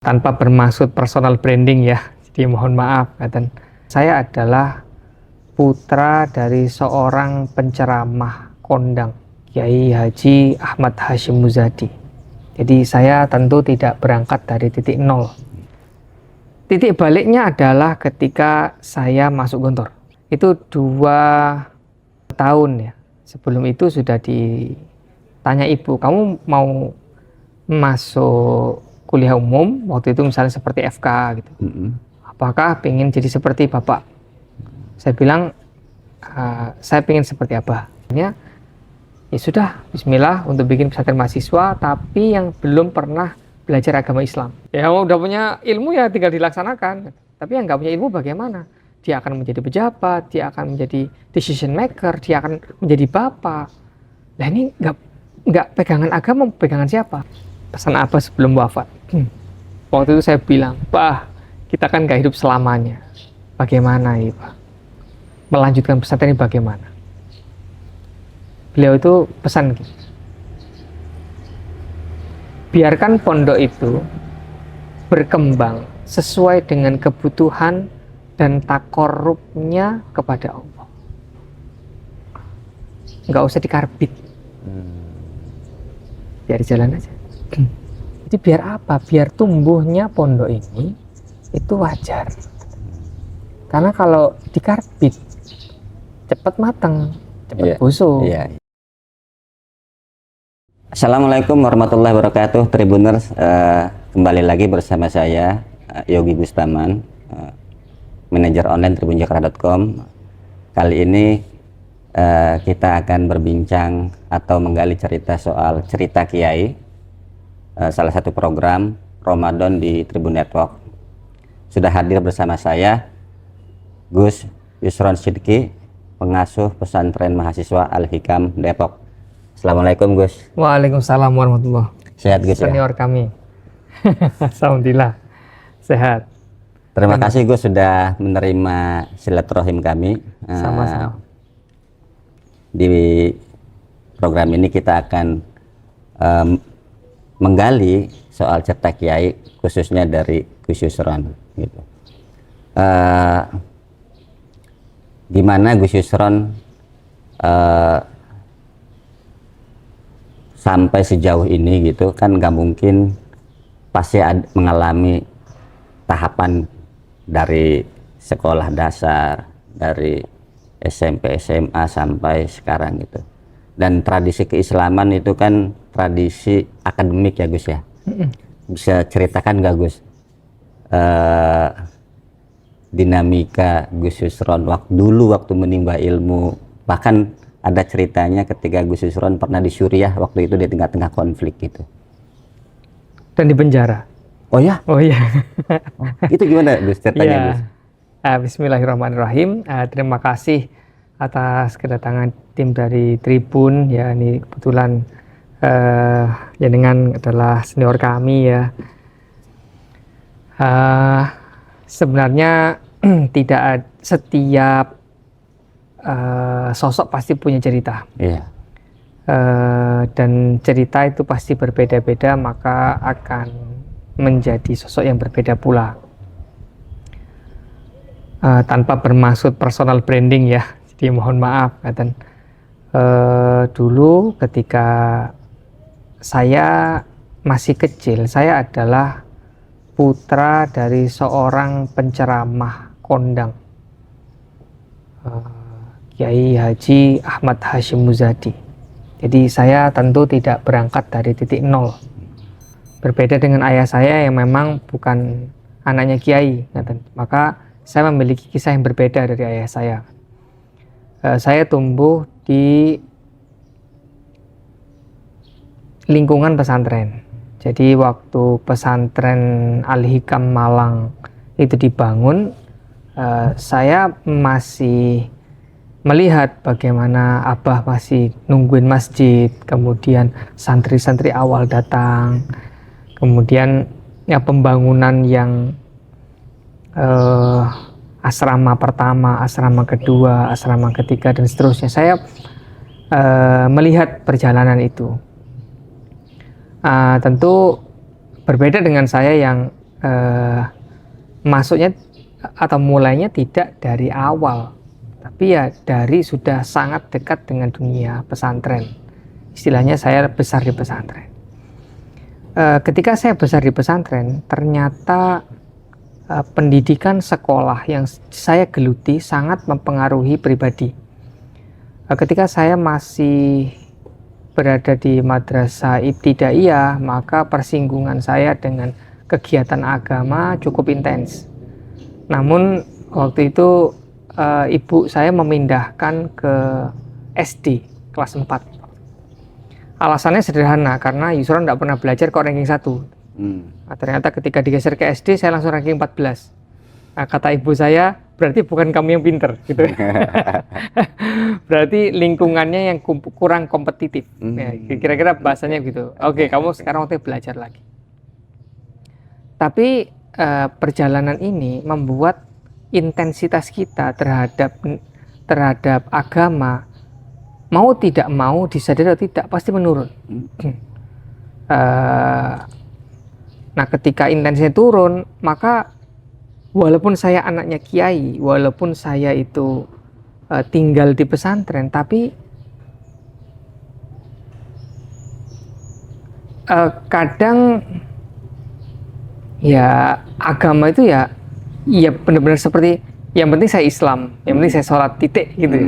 Tanpa bermaksud personal branding ya, jadi mohon maaf. Dan saya adalah putra dari seorang penceramah kondang, Kiai Haji Ahmad Hashim Muzadi. Jadi saya tentu tidak berangkat dari titik nol. Titik baliknya adalah ketika saya masuk Gontor. Itu 2 tahun ya. Sebelum itu sudah ditanya ibu, kamu mau masuk kuliah umum, waktu itu misalnya seperti FK gitu. Apakah pengen jadi seperti bapak? Saya bilang, saya pengen seperti apa? Ya sudah, bismillah untuk bikin pesantren mahasiswa, tapi yang belum pernah belajar agama Islam. Ya udah punya ilmu ya tinggal dilaksanakan. Tapi yang nggak punya ilmu bagaimana? Dia akan menjadi pejabat, dia akan menjadi decision maker, dia akan menjadi bapak. Nah ini nggak pegangan agama, pegangan siapa? Pesan apa sebelum wafat? Waktu itu saya bilang, Pak, kita kan gak hidup selamanya. Bagaimana ya Pak? Melanjutkan pesantren ini bagaimana? Beliau itu pesan gitu. Biarkan pondok itu berkembang sesuai dengan kebutuhan dan takorubnya kepada Allah. Nggak usah dikarbit. Biar jalan aja. Jadi biar apa? Biar tumbuhnya pondok ini itu wajar. Karena kalau dikarbit cepat matang, cepat busuk. Assalamualaikum warahmatullahi wabarakatuh, Tribuners. Kembali lagi bersama saya Yogi Bustaman, manajer online tribunjakarta.com. Kali ini kita akan berbincang atau menggali cerita soal cerita Kiai, salah satu program Ramadan di Tribun Network. Sudah hadir bersama saya Gus Yusron Sidki, pengasuh pesantren mahasiswa Al-Hikam Depok. Assalamualaikum Gus. Waalaikumsalam warahmatullahi wabarakatuh. Sehat Gus ya? Senior kami. Alhamdulillah sehat. Terima kasih Gus sudah menerima silaturahim kami. Sama-sama. Di program ini kita akan menggali soal cerita Kiai, khususnya dari Gus Yusron gitu. Gimana Gus Yusron sampai sejauh ini gitu kan, nggak mungkin pasti mengalami tahapan dari sekolah dasar, dari SMP, SMA sampai sekarang gitu. Dan tradisi keislaman itu kan tradisi akademik ya Gus ya. Bisa ceritakan nggak Gus dinamika Gus Yusron waktu menimba ilmu, bahkan ada ceritanya ketika Gus Yusron pernah di Suriah waktu itu di tengah-tengah konflik gitu. Dan di penjara. Oh ya? Oh iya. Itu gimana Gus ceritanya Gus? Bismillahirrahmanirrahim. Terima kasih atas kedatangan tim dari Tribun ya. Ini kebetulan jenengan adalah senior kami ya. Sebenarnya tidak setiap sosok pasti punya cerita. Iya. Dan cerita itu pasti berbeda-beda, maka akan menjadi sosok yang berbeda pula. Tanpa bermaksud personal branding ya, jadi mohon maaf. Dan dulu ketika saya masih kecil, saya adalah putra dari seorang penceramah kondang, Kiai Haji Ahmad Hashim Muzadi. Jadi saya tentu tidak berangkat dari titik nol. Berbeda dengan ayah saya yang memang bukan anaknya Kiai, maka saya memiliki kisah yang berbeda dari ayah saya. Saya tumbuh di lingkungan pesantren. Jadi waktu pesantren Al-Hikam Malang itu dibangun, saya masih melihat bagaimana Abah masih nungguin masjid, kemudian santri-santri awal datang, kemudian ya pembangunan yang asrama pertama, asrama kedua, asrama ketiga dan seterusnya. Saya melihat perjalanan itu. Tentu berbeda dengan saya yang masuknya atau mulainya tidak dari awal, tapi ya dari sudah sangat dekat dengan dunia pesantren. Istilahnya saya besar di pesantren. Ketika saya besar di pesantren, ternyata pendidikan sekolah yang saya geluti sangat mempengaruhi pribadi. Ketika saya masih berada di madrasah ibtidaiyah, maka persinggungan saya dengan kegiatan agama cukup intens. Namun waktu itu ibu saya memindahkan ke SD kelas 4. Alasannya sederhana, karena Yusron tidak pernah belajar kok ranking 1. Nah, ternyata ketika digeser ke SD saya langsung ranking 14. Nah, kata ibu saya, berarti bukan kamu yang pinter gitu. Berarti lingkungannya yang kurang kompetitif. Ya, kira-kira bahasanya gitu. Oke, kamu sekarang waktu belajar lagi. Tapi perjalanan ini membuat intensitas kita terhadap agama, mau tidak mau, disadari atau tidak, pasti menurun. Nah, ketika intensitasnya turun, maka walaupun saya anaknya kiai, walaupun saya itu tinggal di pesantren, tapi kadang ya agama itu ya benar-benar seperti yang penting saya Islam, yang penting saya sholat, titik gitu.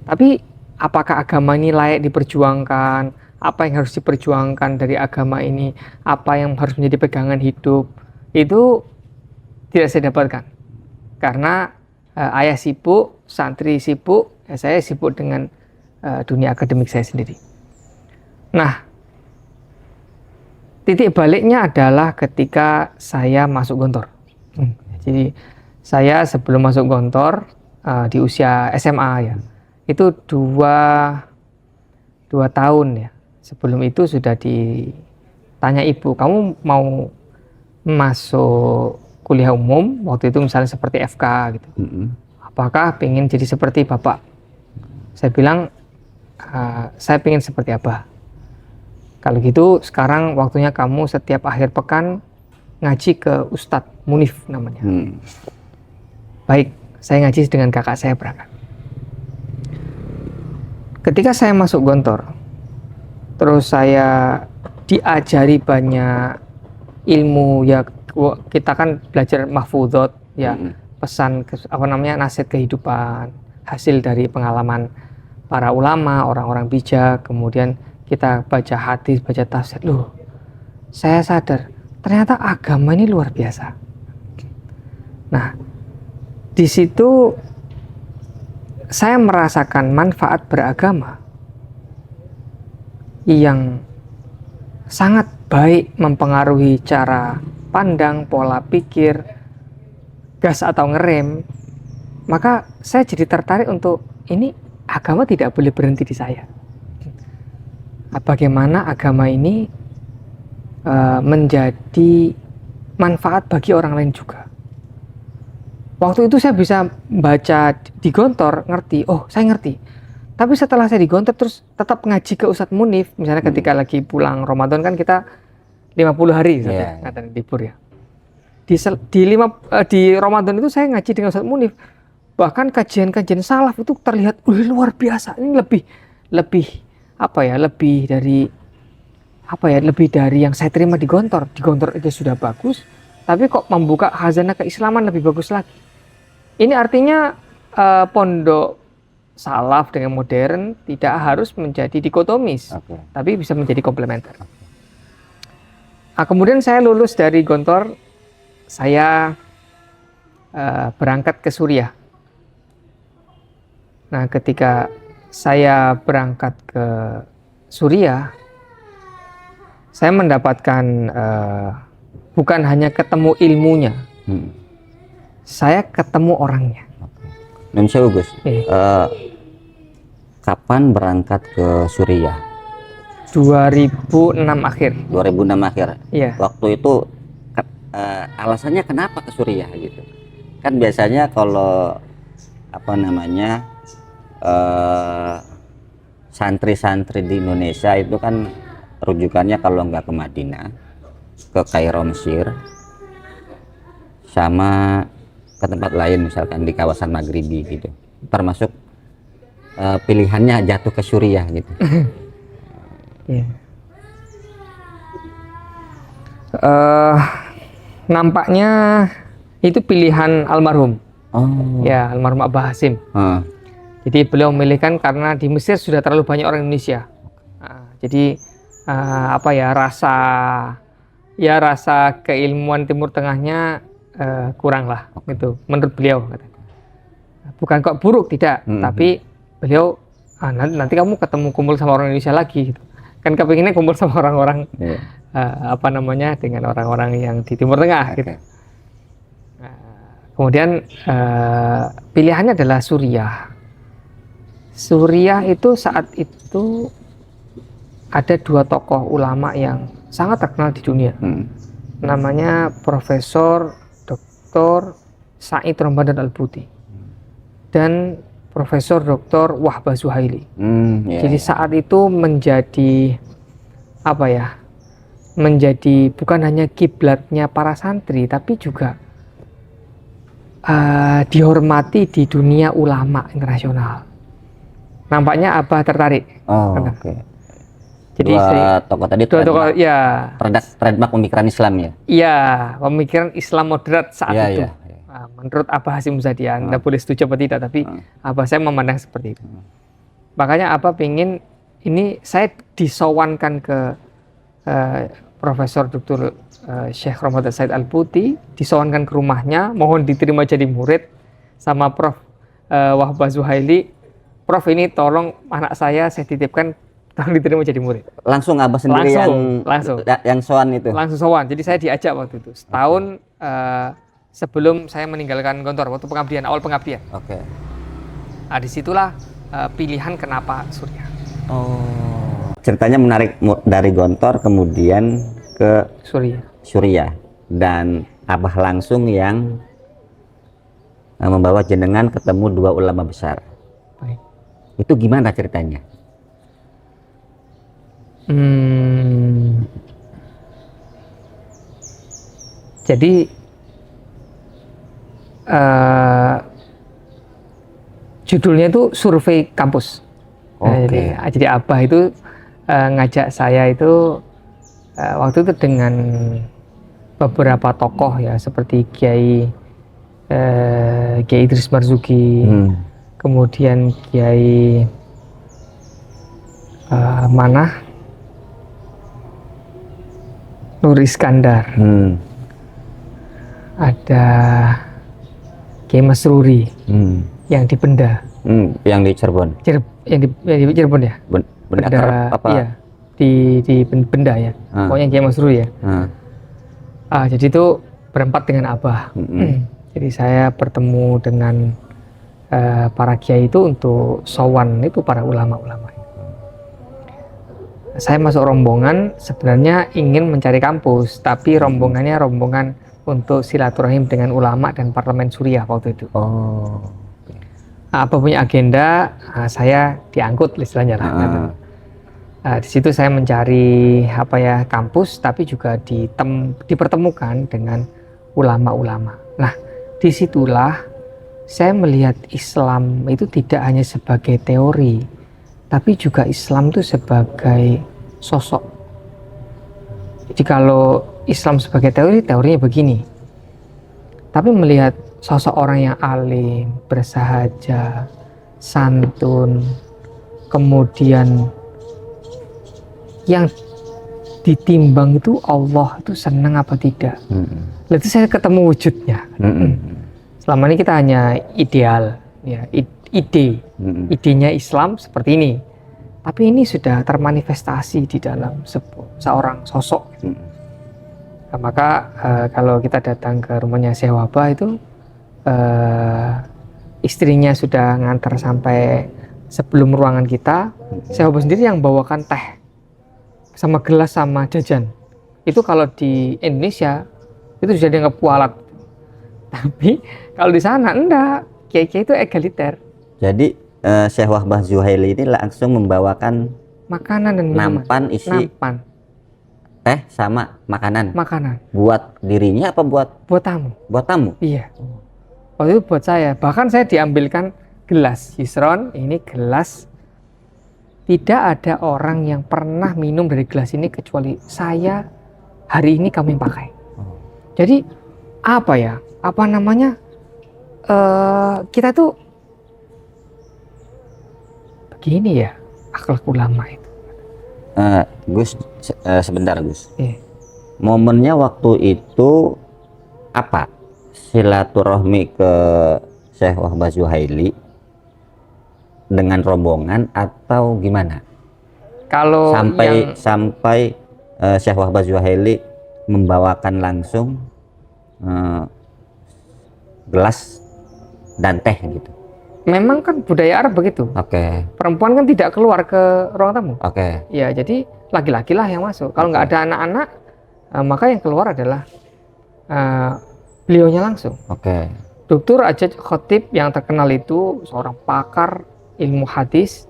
Tapi apakah agama ini layak diperjuangkan? Apa yang harus diperjuangkan dari agama ini? Apa yang harus menjadi pegangan hidup? Itu tidak saya dapatkan. Karena ayah sibuk, santri sibuk, ya saya sibuk dengan dunia akademik saya sendiri. Nah, titik baliknya adalah ketika saya masuk Gontor. Jadi saya sebelum masuk Gontor di usia SMA ya, itu dua tahun ya. Sebelum itu sudah ditanya ibu, kamu mau masuk kuliah umum waktu itu misalnya seperti FK gitu, apakah pengen jadi seperti bapak? Saya bilang saya pengen seperti Abah. Kalau gitu sekarang waktunya kamu setiap akhir pekan ngaji ke Ustadz Munif namanya. Baik, saya ngaji dengan kakak saya berangkat. Ketika saya masuk Gontor, terus saya diajari banyak ilmu ya, kita kan belajar mahfudhot ya, pesan nasihat kehidupan, hasil dari pengalaman para ulama, orang-orang bijak. Kemudian kita baca hadis, baca tafsir. Loh, saya sadar ternyata agama ini luar biasa. Nah, di situ saya merasakan manfaat beragama yang sangat baik, mempengaruhi cara pandang, pola pikir, gas atau ngerem. Maka saya jadi tertarik untuk ini, agama tidak boleh berhenti di saya. Bagaimana agama ini menjadi manfaat bagi orang lain juga. Waktu itu saya bisa baca di Gontor, ngerti, oh saya ngerti. Tapi setelah saya di Gontor terus tetap ngaji ke Ustadz Munif, misalnya ketika lagi pulang Ramadan kan kita 50 hari libur ya. Di Ramadan itu saya ngaji dengan Ustadz Munif. Bahkan kajian-kajian salaf itu terlihat luar biasa. Ini lebih dari yang saya terima di Gontor. Di Gontor itu sudah bagus, tapi kok membuka khazanah keislaman lebih bagus lagi. Ini artinya pondok salaf dengan modern tidak harus menjadi dikotomis, tapi bisa menjadi komplementer. Nah, kemudian saya lulus dari Gontor, saya berangkat ke Suriah. Nah, ketika saya berangkat ke Suriah, saya mendapatkan bukan hanya ketemu ilmunya, saya ketemu orangnya. Dan saya Gus, kapan berangkat ke Suriah? 2006 akhir. 2006 akhir. Iya. Waktu itu alasannya kenapa ke Suriah gitu? Kan biasanya kalau santri-santri di Indonesia itu kan rujukannya kalau nggak ke Madinah, ke Kairo Mesir, sama ke tempat lain, misalkan di kawasan Maghribi gitu, termasuk pilihannya jatuh ke Suriah gitu. Ya. Nampaknya itu pilihan almarhum. Oh. Ya, almarhum Abah Hasim. Jadi beliau memilihkan karena di Mesir sudah terlalu banyak orang Indonesia. Jadi apa ya, rasa keilmuan Timur Tengahnya kurang lah gitu menurut beliau. Bukan kok buruk, tidak, tapi beliau nanti kamu ketemu kumpul sama orang Indonesia lagi gitu. Kan kepinginnya kumpul sama orang-orang apa namanya, dengan orang-orang yang di Timur Tengah gitu. Kemudian pilihannya adalah Suriah. Suriah itu saat itu ada dua tokoh ulama yang sangat terkenal di dunia. Namanya Profesor Dr. Said Ramadan Al-Buti dan Profesor Dr. Wahbah Zuhaili. Jadi saat itu menjadi apa ya? Menjadi bukan hanya kiblatnya para santri, tapi juga dihormati di dunia ulama internasional. Nampaknya Abah tertarik. Jadi dua tokoh tadi trademark pemikiran Islam ya? Iya, pemikiran Islam moderat saat itu. Menurut Abah Hasim Muzadi, Anda boleh setuju atau tidak, tapi Abah saya memandang seperti itu. Makanya Abah ingin ini saya disowankan ke Profesor Dr. Syekh Ramadan Said Al-Buti, disowankan ke rumahnya, mohon diterima jadi murid sama Prof. Wahbah Zuhaili. Prof, ini tolong anak saya titipkan, tolong diterima jadi murid. Langsung Abah sendiri yang sowan itu? Langsung sowan. Jadi saya diajak waktu itu, setahun sebelum saya meninggalkan Gontor, waktu pengabdian, awal pengabdian. Nah, disitulah pilihan kenapa Suriah. Ceritanya menarik, dari Gontor kemudian ke Suriah. Dan Abah langsung yang membawa jenengan ketemu dua ulama besar. Baik. Itu gimana ceritanya? Jadi judulnya itu survei kampus. Jadi Abah itu ngajak saya itu waktu itu dengan beberapa tokoh ya, seperti Kiai Idris Marzuki, kemudian Kiai Nur Iskandar, ada Kiai Masruri yang di Benda, yang di Cirebon, yang di Cirebon ya, Benda apa? Iya, di Benda ya, pokoknya Kiai Masruri ya. Jadi itu berempat dengan Abah. Jadi saya bertemu dengan para kiai itu untuk sowan itu para ulama-ulama. Saya masuk rombongan sebenarnya ingin mencari kampus, tapi rombongannya rombongan untuk silaturahim dengan ulama dan parlemen Suriah waktu itu. Apa punya agenda, saya diangkut istilahnya lah. Di situ saya mencari kampus, tapi juga dipertemukan dengan ulama-ulama. Nah, disitulah saya melihat Islam itu tidak hanya sebagai teori, tapi juga Islam itu sebagai sosok. Jadi kalau Islam sebagai teori, teorinya begini. Tapi melihat sosok orang yang alim, bersahaja, santun, kemudian yang ditimbang itu Allah itu senang apa tidak. Lalu saya ketemu wujudnya. Selama ini kita hanya ideal, ya, idenya Islam seperti ini. Tapi ini sudah termanifestasi di dalam seorang sosok. Nah, maka kalau kita datang ke rumahnya Syekh Wahbah itu, istrinya sudah ngantar sampai sebelum ruangan kita. Syekh Wahbah sendiri yang bawakan teh sama gelas sama jajan. Itu kalau di Indonesia itu sudah dianggap kualat. Tapi kalau di sana enggak, kiai-kiai itu egaliter. Jadi Syekh Wahbah Zuhaili ini langsung membawakan makanan dan minuman. nampan isi teh sama makanan. Makanan Buat dirinya apa buat buat tamu. tamu? Iya. Waktu itu buat saya. Bahkan saya diambilkan gelas. Yusron, ini gelas. Tidak ada orang yang pernah minum dari gelas ini kecuali saya. Hari ini kami pakai. Jadi apa ya? Apa namanya? Kita tuh begini ya, akhlak ulama itu. Gus, sebentar Gus. Iya. Momennya waktu itu apa? Silaturahmi ke Syekh Wahbah Zuhaili dengan rombongan atau gimana? Kalau sampai Syekh Wahbah Zuhaili membawakan langsung gelas dan teh gitu. memang kan budaya Arab begitu. Oke. Perempuan kan tidak keluar ke ruang tamu. Oke. Ya, jadi laki-laki lah yang masuk. Kalau nggak ada anak-anak, maka yang keluar adalah beliaunya langsung. Oke. Dr. Ajaj Khotib yang terkenal itu seorang pakar ilmu hadis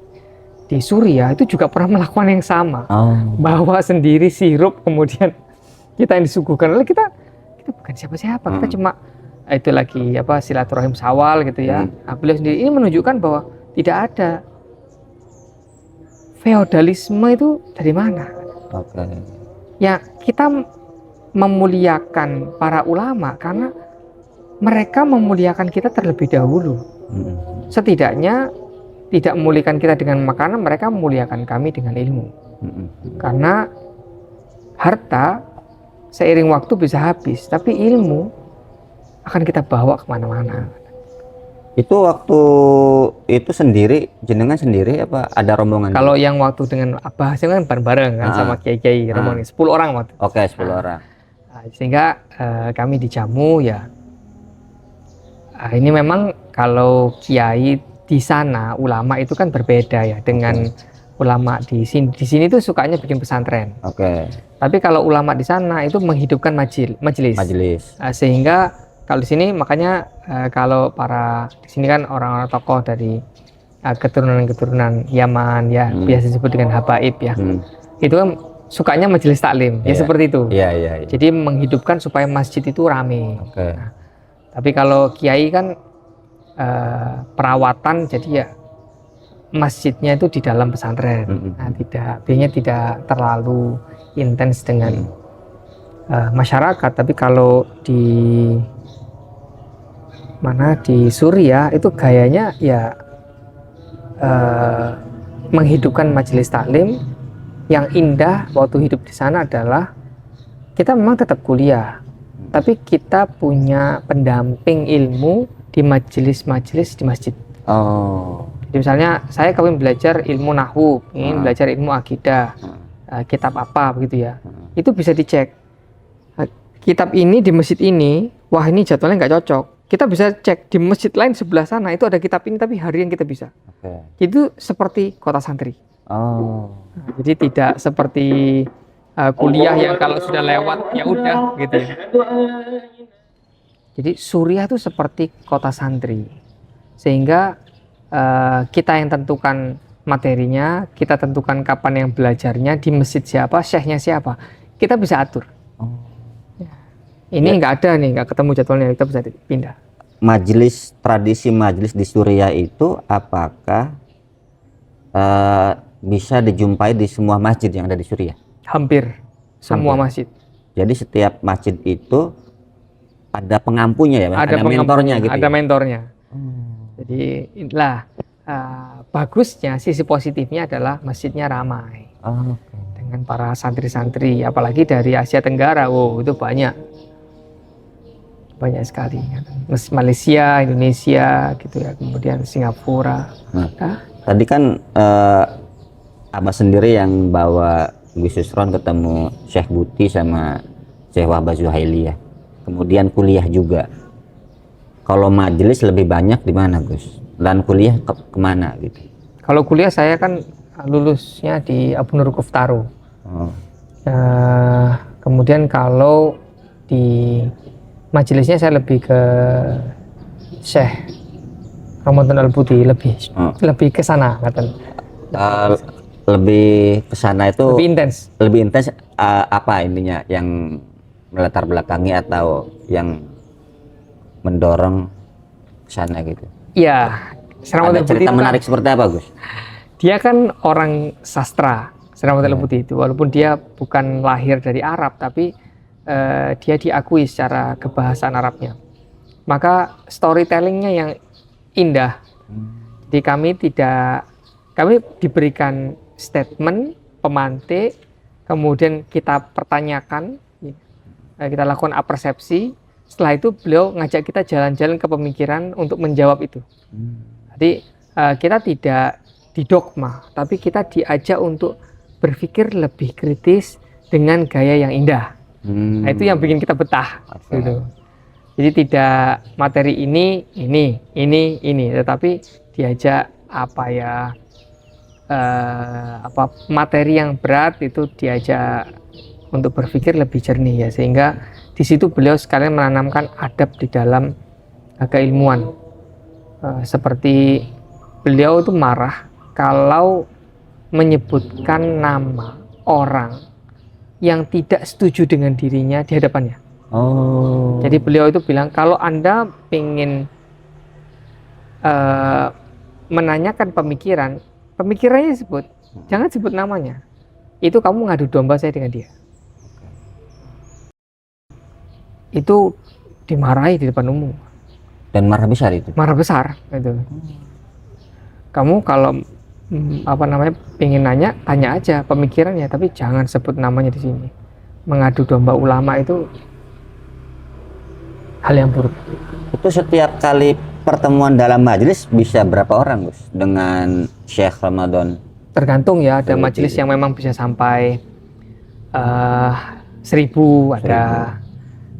di Suriah itu juga pernah melakukan yang sama. Bawa sendiri sirup, kemudian kita yang disuguhkan. Oleh kita bukan siapa-siapa, kita cuma itu lagi apa silaturahim sawal gitu ya. Nah, beliau sendiri ini menunjukkan bahwa tidak ada feodalisme itu dari mana. Oke. Ya, kita memuliakan para ulama karena mereka memuliakan kita terlebih dahulu. Setidaknya tidak memuliakan kita dengan makanan, mereka memuliakan kami dengan ilmu. Karena harta seiring waktu bisa habis, tapi ilmu akan kita bawa kemana-mana. Itu waktu itu sendiri, jenengan sendiri apa ada rombongan? Kalau yang waktu dengan Abah Hasim kan bareng-bareng kan sama kiai-kiai rombongan 10 orang waktu. Oke, 10 orang. Sehingga kami dijamu ya. Ini memang kalau kiai di sana, ulama itu kan berbeda ya dengan ulama di sini. Di sini tuh sukanya bikin pesantren. Oke. Tapi kalau ulama di sana itu menghidupkan majelis. Sehingga kalau di sini makanya kalau para di sini kan orang-orang tokoh dari keturunan-keturunan Yaman ya, biasa disebut dengan habaib ya. Itu kan sukanya majelis taklim, ya seperti itu. Iya. Jadi menghidupkan supaya masjid itu rame. Oke. Nah, tapi kalau kiai kan perawatan, jadi ya masjidnya itu di dalam pesantren. Nah, biasanya tidak terlalu intens dengan masyarakat. Tapi kalau di Suriah itu gayanya ya menghidupkan majelis taklim. Yang indah waktu hidup di sana adalah kita memang tetap kuliah, tapi kita punya pendamping ilmu di majelis-majelis di masjid. Jadi misalnya saya kawin belajar ilmu nahwu, ingin belajar ilmu akidah, kitab apa begitu ya, itu bisa dicek. Kitab ini di masjid ini, wah ini jadwalnya nggak cocok. Kita bisa cek di masjid lain sebelah sana itu ada kitab ini, tapi hari yang kita bisa. Itu seperti kota santri. Jadi tidak seperti kuliah yang kalau sudah lewat ya udah gitu ya. Jadi Suriah itu seperti kota santri, sehingga kita yang tentukan materinya, kita tentukan kapan yang belajarnya, di masjid siapa, syekhnya siapa, kita bisa atur. Ini nggak ada nih, nggak ketemu jadwalnya, kita bisa pindah. Tradisi majelis di Suriah itu apakah bisa dijumpai di semua masjid yang ada di Suriah? Hampir semua masjid. Jadi setiap masjid itu ada pengampunya ya, ada mentornya gitu. Ada mentornya. Jadi inilah bagusnya, sisi positifnya adalah masjidnya ramai dengan para santri-santri, apalagi dari Asia Tenggara. Itu banyak sekali. Malaysia, Indonesia, gitu ya, kemudian Singapura. Tadi kan Abah sendiri yang bawa Gus Yusron ketemu Syekh Buti sama Syekh Wahbah Zuhaili ya. Kemudian kuliah juga. Kalau majelis lebih banyak di mana Gus? Dan kuliah kemana gitu? Kalau kuliah saya kan lulusnya di Abu Nur Kuftaro. Kemudian kalau di majelisnya saya lebih ke Syekh Ramadan Al-Buti, lebih ke sana, lebih ke sana itu lebih intens. Apa ininya yang melatar belakangi atau yang mendorong ke sana gitu? Iya, Siraman Ada cerita menarik seperti apa, Gus? Dia kan orang sastra, Siraman Putih itu, walaupun dia bukan lahir dari Arab, tapi dia diakui secara kebahasaan Arabnya. Maka storytellingnya yang indah. Jadi kami diberikan statement, pemantik, kemudian kita pertanyakan, kita lakukan apersepsi. Setelah itu beliau ngajak kita jalan-jalan ke pemikiran untuk menjawab itu. Jadi kita tidak didogma, tapi kita diajak untuk berpikir lebih kritis dengan gaya yang indah. Nah, itu yang bikin kita betah. Gitu. Jadi tidak materi ini, tetapi diajak materi yang berat itu diajak untuk berpikir lebih jernih ya, sehingga di situ beliau sekalian menanamkan adab di dalam keilmuan. Seperti beliau itu marah kalau menyebutkan nama orang yang tidak setuju dengan dirinya di hadapannya. Jadi beliau itu bilang, kalau Anda ingin menanyakan pemikirannya sebut, jangan sebut namanya. Itu kamu ngadu domba saya dengan dia. Itu dimarahi di depan umum. Dan marah besar itu. Marah besar itu. Kamu kalau pengen nanya, tanya aja pemikirannya, tapi jangan sebut namanya di sini. Mengadu domba ulama itu hal yang buruk. Itu setiap kali pertemuan dalam majelis bisa berapa orang, Gus? Dengan Syekh Ramadan? Tergantung ya, ada majelis yang memang bisa sampai 1000 ada.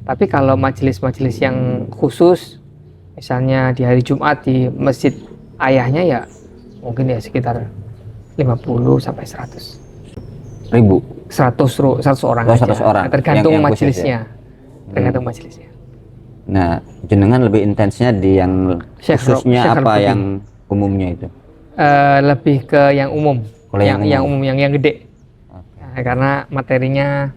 Tapi kalau majelis-majelis yang khusus, misalnya di hari Jumat di masjid ayahnya, ya mungkin ya sekitar 50 sampai 100. 100 orang aja. 100 orang. Tergantung yang majelisnya. Ya? Tergantung majelisnya. Nah, jenengan lebih intensnya di yang khususnya apa yang umumnya itu? Lebih ke yang umum. Yang umum, yang gede. Okay. Nah, karena materinya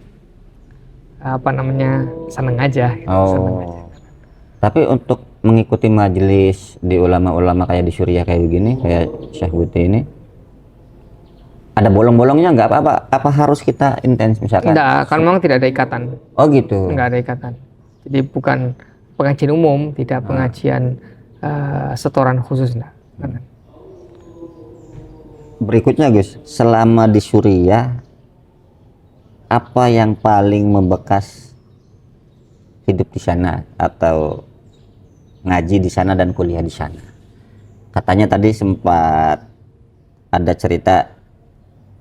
seneng aja. Seneng aja. Tapi untuk mengikuti majelis di ulama-ulama kayak di Suriah kayak begini, kayak Syekh Buti ini, ada bolong-bolongnya nggak apa-apa? Apa harus kita intens misalkan? Enggak, kan memang tidak ada ikatan. Oh gitu. Enggak ada ikatan. Jadi bukan pengajian umum, tidak pengajian setoran khusus, enggak. Berikutnya, Gus, selama di Suriah, apa yang paling membekas hidup di sana atau ngaji di sana dan kuliah di sana? Katanya tadi sempat ada cerita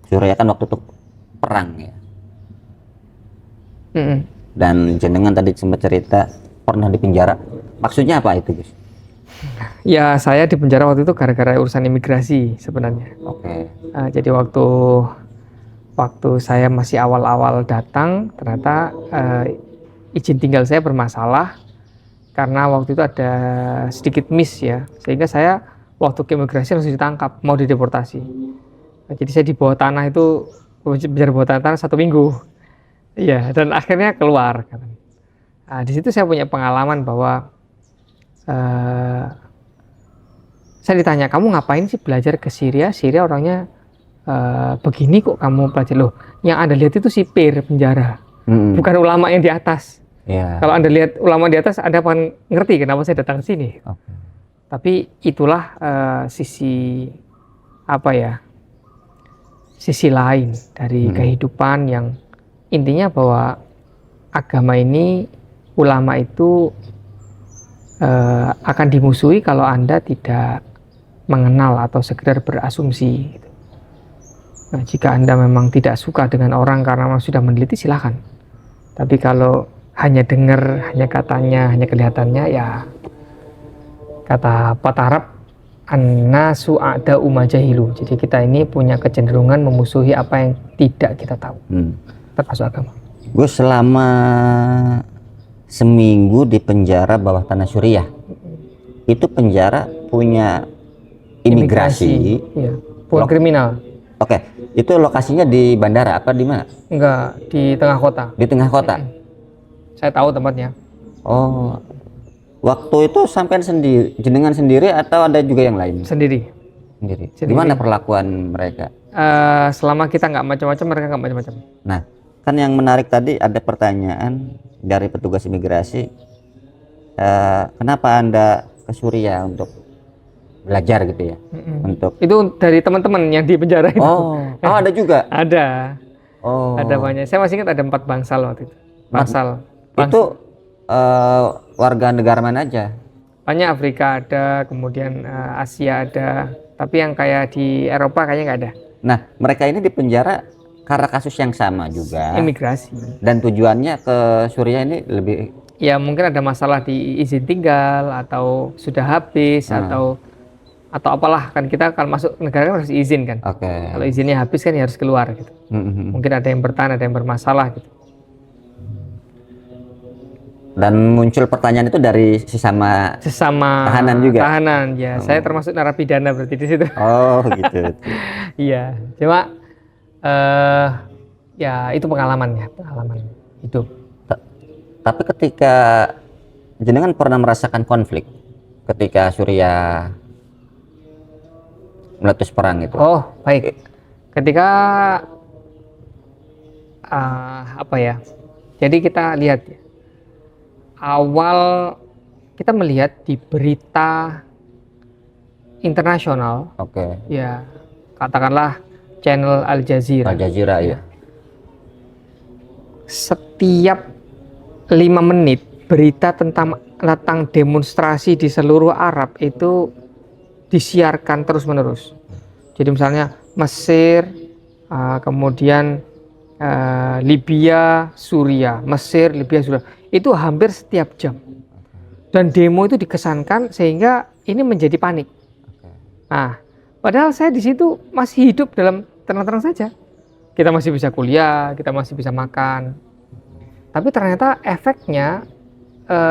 Suriah kan waktu itu perang ya. Dan jenengan tadi sempat cerita pernah di penjara. Maksudnya apa itu, Gus? Ya, saya di penjara waktu itu gara-gara urusan imigrasi sebenarnya. Oke. Jadi waktu saya masih awal-awal datang, ternyata izin tinggal saya bermasalah karena waktu itu ada sedikit miss ya, sehingga saya waktu ke imigrasi langsung ditangkap, mau dideportasi. Jadi saya di bawah tanah itu, penjara bawah tanah 1 minggu. Iya, dan akhirnya keluar. Di situ saya punya pengalaman bahwa saya ditanya, kamu ngapain sih belajar ke Syria? Syria orangnya begini kok kamu belajar. Loh, yang Anda lihat itu sipir penjara, bukan ulama yang di atas. Kalau Anda lihat ulama di atas, Anda akan ngerti kenapa saya datang ke sini. Tapi itulah sisi lain dari kehidupan yang intinya bahwa agama ini, ulama itu akan dimusuhi kalau Anda tidak mengenal atau sekedar berasumsi. Nah, jika Anda memang tidak suka dengan orang karena memang sudah meneliti, silahkan. Tapi kalau hanya dengar, hanya katanya, hanya kelihatannya, ya kata Pak Arab, an-nasu a'da'u ma jahilu. Jadi kita ini punya kecenderungan memusuhi apa yang tidak kita tahu, termasuk agama. Gue selama seminggu di penjara bawah tanah Suriah, itu penjara punya imigrasi, ya, bukan kriminal. Oke, Itu lokasinya di bandara apa di mana? Enggak, di tengah kota. Di tengah kota. Saya tahu tempatnya. Oh, waktu itu sampai sendiri, jenengan sendiri atau ada juga yang lain? Sendiri. Sendiri. Sendiri. Gimana perlakuan mereka? Selama kita nggak macam-macam, mereka nggak macam-macam. Nah, kan yang menarik tadi ada pertanyaan dari petugas imigrasi, kenapa Anda ke Suriah untuk belajar gitu ya? Untuk Itu dari teman-teman yang di penjara itu. oh ada juga. Ada. Oh, Ada banyak. Saya masih ingat ada 4 bangsal waktu itu. Bangsal. itu warga negara mana aja? Banyak, Afrika ada, kemudian Asia ada. Tapi yang kayak di Eropa kayaknya nggak ada. Nah, mereka ini di penjara karena kasus yang sama juga. Imigrasi. Dan tujuannya ke Suriah ini lebih Ya mungkin ada masalah di izin tinggal atau sudah habis atau apalah, kan kita kalau masuk negara kan harus izin kan. oke. Kalau izinnya habis kan ya harus keluar gitu. Mungkin ada yang bertahan, ada yang bermasalah gitu. Dan muncul pertanyaan itu dari sesama tahanan juga? Tahanan, ya. Saya termasuk narapidana berarti di situ. Oh, gitu. Iya, cuma ya itu pengalaman hidup. Tapi ketika jenengan pernah merasakan konflik ketika Suriah meletus perang itu? Oh, baik. Ketika apa ya? Jadi kita lihat ya, awal kita melihat di berita internasional, Oke. ya katakanlah channel Al Jazeera. Al Jazeera ya. Setiap 5 menit berita tentang demonstrasi di seluruh Arab itu disiarkan terus-menerus. Jadi misalnya Mesir, kemudian Libya, Suriah, Mesir, Libya, Suriah, itu hampir setiap jam. Dan demo itu dikesankan sehingga ini menjadi panik. Nah, padahal saya di situ masih hidup dalam tenang-tenang saja. Kita masih bisa kuliah, kita masih bisa makan. Tapi ternyata efeknya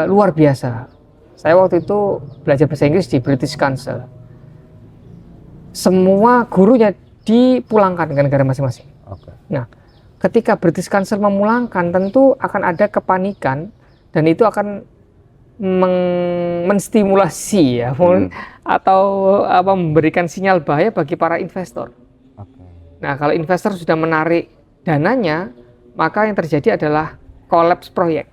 luar biasa. Saya waktu itu belajar bahasa Inggris di British Council. Semua gurunya dipulangkan ke negara masing-masing. Nah, ketika British Council memulangkan, tentu akan ada kepanikan dan itu akan menstimulasi ya, atau memberikan sinyal bahaya bagi para investor. Nah, kalau investor sudah menarik dananya, maka yang terjadi adalah kolaps proyek.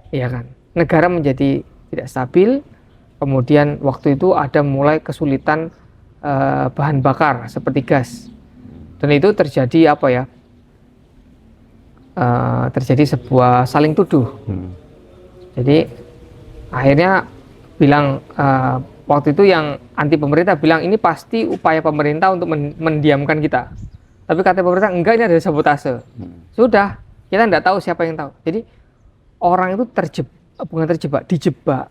Iya kan? Negara menjadi tidak stabil. Kemudian waktu itu ada mulai kesulitan bahan bakar seperti gas. Dan itu terjadi apa ya? Terjadi sebuah saling tuduh. Jadi akhirnya bilang waktu itu yang anti pemerintah bilang ini pasti upaya pemerintah untuk mendiamkan kita. Tapi kata pemerintah enggak, ini ada sabotase. Sudah, kita tidak tahu siapa yang tahu. Jadi orang itu dijebak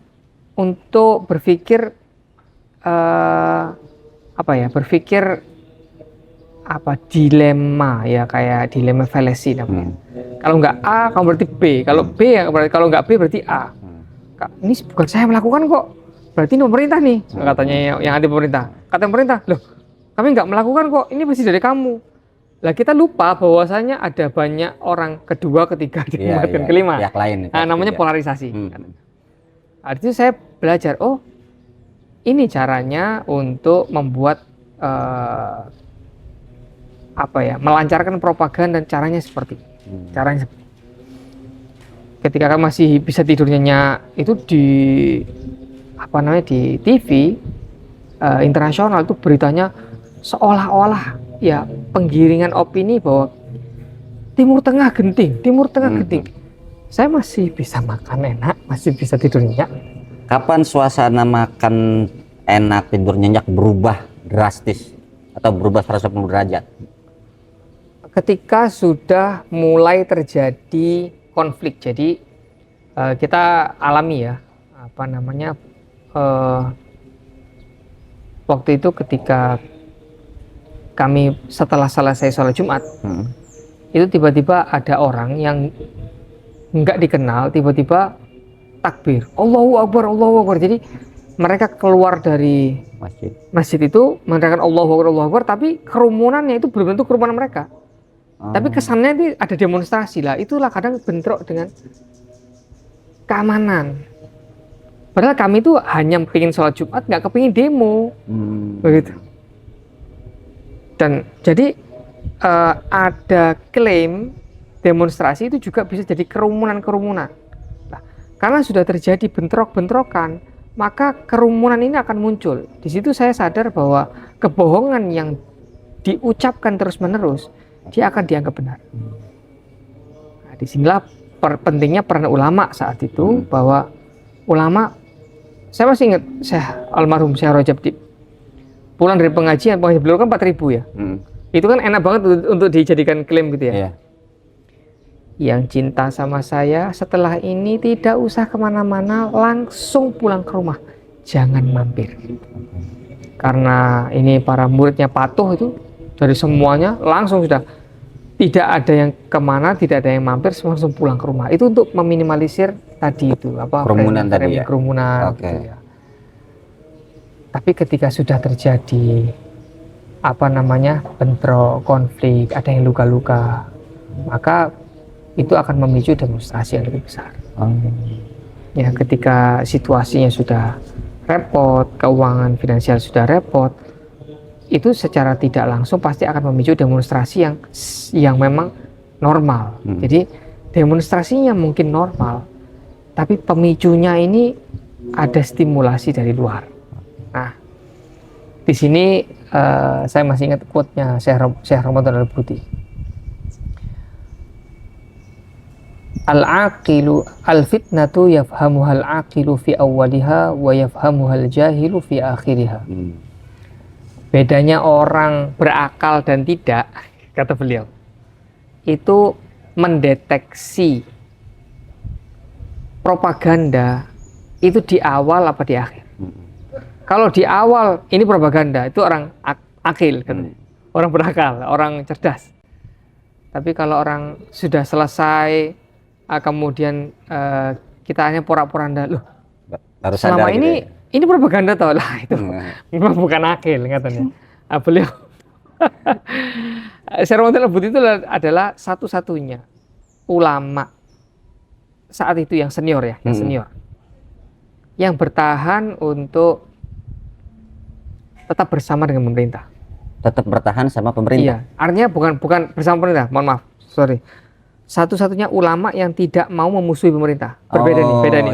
untuk berpikir dilema ya, kayak dilema fallacy namanya. Kalau nggak A, kamu berarti B. Kalau B ya kalau nggak B berarti A. Ini bukan saya melakukan kok. Berarti ini pemerintah nih, katanya yang anti pemerintah. Kata pemerintah, loh, kami nggak melakukan kok. Ini pasti dari kamu. Lah kita lupa bahwasanya ada banyak orang kedua, ketiga, keempat, dan kelima. Pihak lain. Namanya polarisasi. Nah, itu saya belajar. Oh, ini caranya untuk membuat melancarkan propaganda, dan caranya seperti ketika kan masih bisa tidur nyenyak itu di TV internasional itu beritanya seolah-olah ya penggiringan opini bahwa Timur Tengah genting. Saya masih bisa makan enak, masih bisa tidur nyenyak. Kapan suasana makan enak, tidur nyenyak berubah drastis atau berubah 180 derajat? Ketika sudah mulai terjadi konflik. Jadi kita alami ya, waktu itu ketika kami setelah selesai sholat Jumat, itu tiba-tiba ada orang yang nggak dikenal tiba-tiba takbir, Allahu Akbar, Allahu Akbar. Jadi mereka keluar dari masjid itu meneriakkan Allahu Akbar, tapi kerumunannya itu belum tentu kerumunan mereka. Tapi kesannya ini ada demonstrasi lah. Itulah kadang bentrok dengan keamanan. Padahal kami itu hanya pengen sholat Jumat, nggak kepingin demo, begitu. Dan jadi ada klaim demonstrasi itu juga bisa jadi kerumunan-kerumunan. Nah, karena sudah terjadi bentrok-bentrokan, maka kerumunan ini akan muncul. Di situ saya sadar bahwa kebohongan yang diucapkan terus-menerus, dia akan dianggap benar. Nah, disinilah pentingnya peran ulama saat itu, bahwa ulama, saya masih ingat Syekh almarhum Syekh Rajab Dib pulang dari pengajian beliau kan 4.000 ya. Itu kan enak banget untuk dijadikan klaim gitu ya. Yang cinta sama saya setelah ini tidak usah kemana-mana, langsung pulang ke rumah, jangan mampir. Karena ini para muridnya patuh itu, dari semuanya langsung sudah tidak ada yang kemana, tidak ada yang mampir, semua langsung pulang ke rumah. Itu untuk meminimalisir tadi itu apa kerumunan tadi ya. Kerumunan gitu ya. Tapi ketika sudah terjadi apa namanya bentrok, konflik, ada yang luka-luka, maka itu akan memicu demonstrasi yang lebih besar. Ya, ketika situasinya sudah repot, keuangan finansial sudah repot, itu secara tidak langsung pasti akan memicu demonstrasi yang memang normal. Jadi demonstrasinya mungkin normal, tapi pemicunya ini ada stimulasi dari luar. Nah, di sini saya masih ingat quote-nya Syekh Ramadan Al-Buti. Al-aqilu al-fitnatu yafhamuhal aqilu fi awwaliha wa yafhamuhal jahilu fi akhiriha. Bedanya orang berakal dan tidak, kata beliau, itu mendeteksi propaganda itu di awal apa di akhir. Kalau di awal ini propaganda, itu orang akil, orang berakal, orang cerdas. Tapi kalau orang sudah selesai, kemudian kita hanya porak-poranda, loh, baru selama sadar ini gitu ya? Ini propaganda tau lah, itu memang bukan akil katanya. Beliau Syekh Ramadan Al-Buti itu adalah satu-satunya ulama saat itu yang senior ya, yang senior, yang bertahan untuk tetap bersama dengan pemerintah. Tetap bertahan sama pemerintah. Iya, artinya bukan bersama pemerintah. Mohon maaf, sorry. Satu-satunya ulama yang tidak mau memusuhi pemerintah. Berbeda nih, beda nih.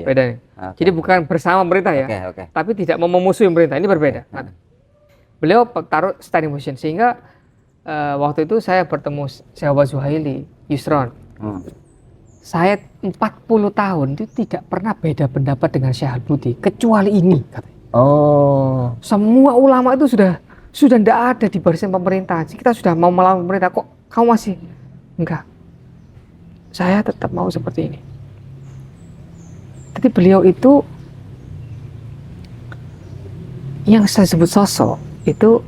Beda nih. Okay. Jadi bukan bersama pemerintah ya, tapi tidak mau memusuhi pemerintah. Ini berbeda. Nah, beliau taruh standing position sehingga waktu itu saya bertemu Syekh Zuhaili, Yusron. Saya 40 tahun itu tidak pernah beda pendapat dengan Syekh Al-Buti kecuali ini, katanya. Semua ulama itu sudah tidak ada di barisan pemerintah. Kita sudah mau melawan pemerintah, kok kamu masih enggak? Saya tetap mau seperti ini. Tapi beliau itu yang saya sebut sosok itu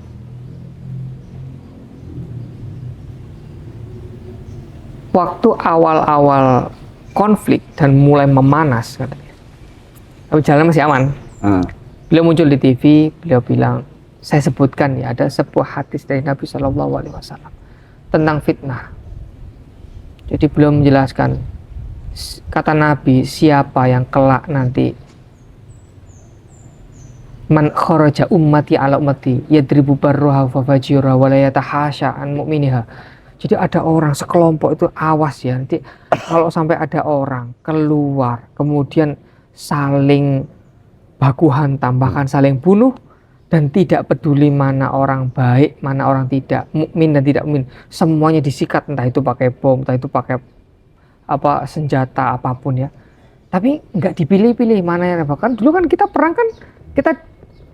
waktu awal-awal konflik dan mulai memanas katanya. Tapi jalan masih aman. Beliau muncul di TV, beliau bilang, saya sebutkan ya, ada sebuah hadis dari Nabi SAW tentang fitnah. Jadi beliau menjelaskan, kata Nabi, siapa yang kelak nanti man kharaja ummati ala ummati yadribu barruha fa fajira wa la yatahasha an mu'miniha. Jadi ada orang sekelompok itu, awas ya, nanti kalau sampai ada orang keluar kemudian saling baku hantam, bahkan saling bunuh, dan tidak peduli mana orang baik, mana orang tidak, mukmin dan tidak mukmin, semuanya disikat, entah itu pakai bom, entah itu pakai apa senjata apapun ya. Tapi nggak dipilih-pilih mana yang bahkan dulu kan kita perang kan kita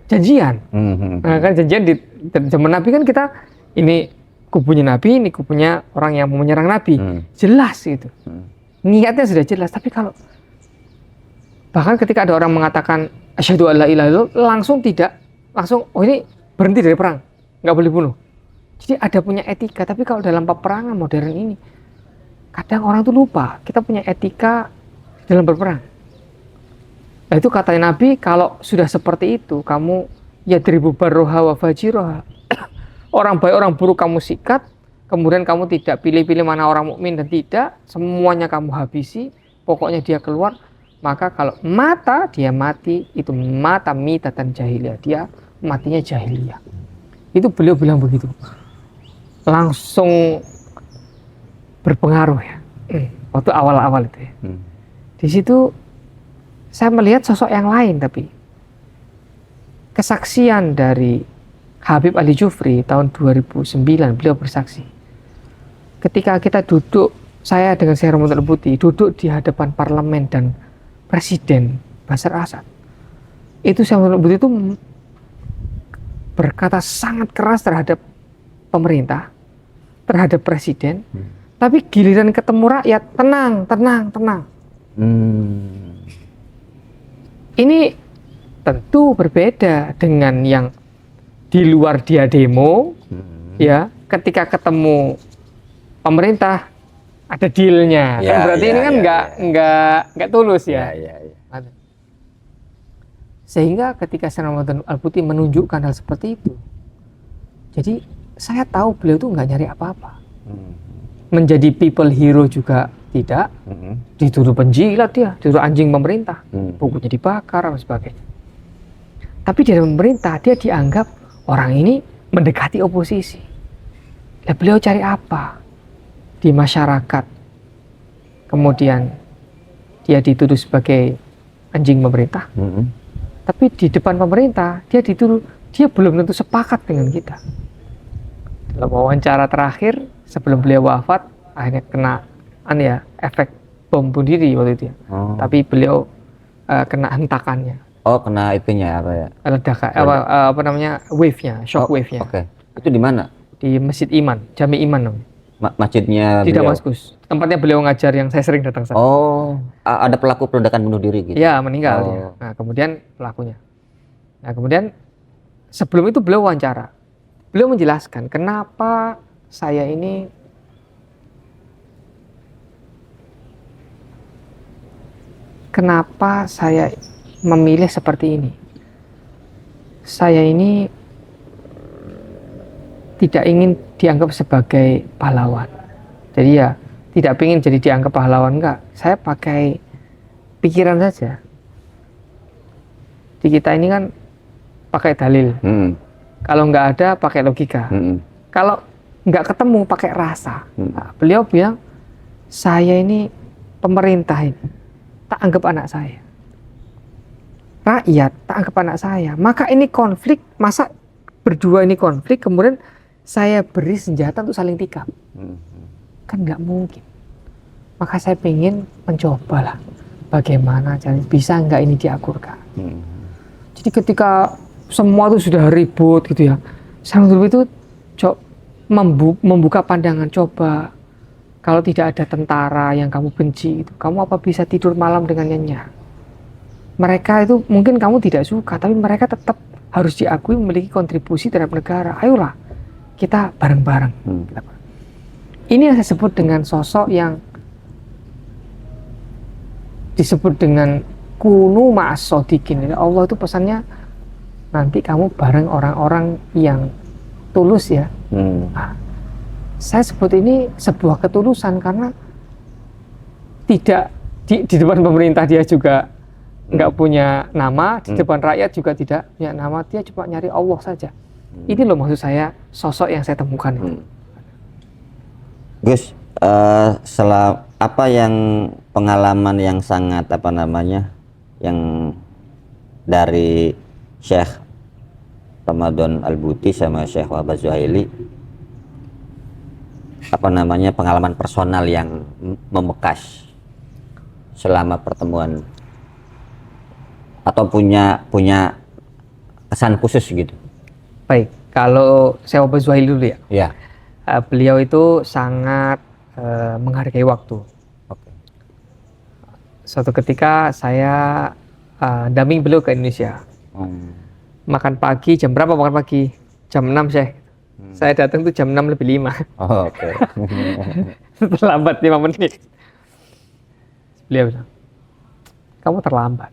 janjian. Nah, kan janjian di zaman Nabi kan kita ini kubunya Nabi, ini kubunya orang yang mau menyerang Nabi. Jelas gitu. Niatnya sudah jelas, tapi kalau bahkan ketika ada orang mengatakan asyhadu alla ilaha illallah, langsung oh ini berhenti dari perang, nggak boleh bunuh. Jadi ada punya etika. Tapi kalau dalam peperangan modern ini kadang orang tuh lupa kita punya etika dalam berperang. Nah, itu katanya Nabi, kalau sudah seperti itu, kamu yadribu barroha wa fajiroha. Orang baik, orang buruk kamu sikat, kemudian kamu tidak pilih-pilih mana orang mukmin dan tidak, semuanya kamu habisi, pokoknya dia keluar. Maka kalau mata dia mati, itu mata mitatan jahiliyah, dia matinya jahiliyah. Itu beliau bilang begitu. Langsung berpengaruh ya. Waktu awal-awal itu ya. Di situ saya melihat sosok yang lain, tapi kesaksian dari Habib Ali Jufri tahun 2009, beliau bersaksi. Ketika kita duduk, saya dengan Syekh Muhammad Al-Buti duduk di hadapan parlemen dan Presiden Bashar Assad. Itu Syekh Muhammad Al-Buti itu berkata sangat keras terhadap pemerintah, terhadap presiden, tapi giliran ketemu rakyat, tenang. Ini tentu berbeda dengan yang di luar dia demo, ya. Ketika ketemu pemerintah ada dealnya, kan berarti ini kan nggak tulus ya. Sehingga ketika Syekh Muhammad Al-Buti menunjukkan hal seperti itu, jadi saya tahu beliau itu nggak nyari apa-apa. Menjadi people hero juga tidak, dituduh penjilat dia, dituduh anjing pemerintah, bukunya dibakar dan sebagainya. Tapi di dalam pemerintah dia dianggap orang ini mendekati oposisi. Nah, beliau cari apa di masyarakat? Kemudian dia dituduh sebagai anjing pemerintah. Tapi di depan pemerintah dia dituduh dia belum tentu sepakat dengan kita. Dalam wawancara terakhir sebelum beliau wafat, akhirnya kena efek bom bunuh diri waktu itu ya. Tapi beliau kena hentakannya. Oh, kena itunya apa ya? Ledakan apa namanya? Wave-nya, shock wave-nya. Oke. Itu di mana? Di Masjid Iman, Jami Iman namanya. Masjidnya di beliau? Damaskus. Tempatnya beliau ngajar yang saya sering datang sana. Oh, ada pelaku peledakan bunuh diri gitu. Ya, meninggal dia. Nah, kemudian pelakunya. Nah, kemudian sebelum itu beliau wawancara. Beliau menjelaskan kenapa saya ini memilih seperti ini. Saya ini tidak ingin dianggap sebagai pahlawan. Jadi ya tidak ingin jadi dianggap pahlawan, enggak. Saya pakai pikiran saja. Di kita ini kan pakai dalil. Kalau nggak ada pakai logika. Kalau nggak ketemu pakai rasa. Nah, beliau bilang saya ini pemerintah ini tak anggap anak saya. Rakyat tak anggap anak saya. Maka ini konflik, masa berdua ini konflik kemudian saya beri senjata untuk saling tikam. Kan nggak mungkin. Maka saya pengen mencobalah bagaimana caranya bisa nggak ini diakurkan. Jadi ketika semua itu sudah ribut gitu ya, saya itu membuka pandangan, coba kalau tidak ada tentara yang kamu benci itu, kamu apa bisa tidur malam dengan nyenyak? Mereka itu mungkin kamu tidak suka, tapi mereka tetap harus diakui memiliki kontribusi terhadap negara. Ayolah kita bareng-bareng. Ini yang saya sebut dengan sosok yang disebut dengan kunu ma'as shodiqin. Allah itu pesannya nanti kamu bareng orang-orang yang tulus ya. Nah, saya sebut ini sebuah ketulusan karena tidak di depan pemerintah dia juga nggak punya nama, di depan rakyat juga tidak punya nama, dia cuma nyari Allah saja. Ini loh maksud saya sosok yang saya temukan itu. Gus, apa yang pengalaman yang sangat yang dari Syekh Ramadan Al-Buti sama Syekh Wahbah Zuhaili, pengalaman personal yang membekas selama pertemuan atau punya kesan khusus gitu? Baik, kalau Syekh Wahbah Zuhaili dulu ya. Ya. Beliau itu sangat menghargai waktu. Suatu ketika saya damping beliau ke Indonesia. Makan pagi, jam berapa makan pagi? Jam 6 Syekh. Saya datang tuh jam 6 lebih 5. Terlambat 5 menit. Beliau bilang, kamu terlambat.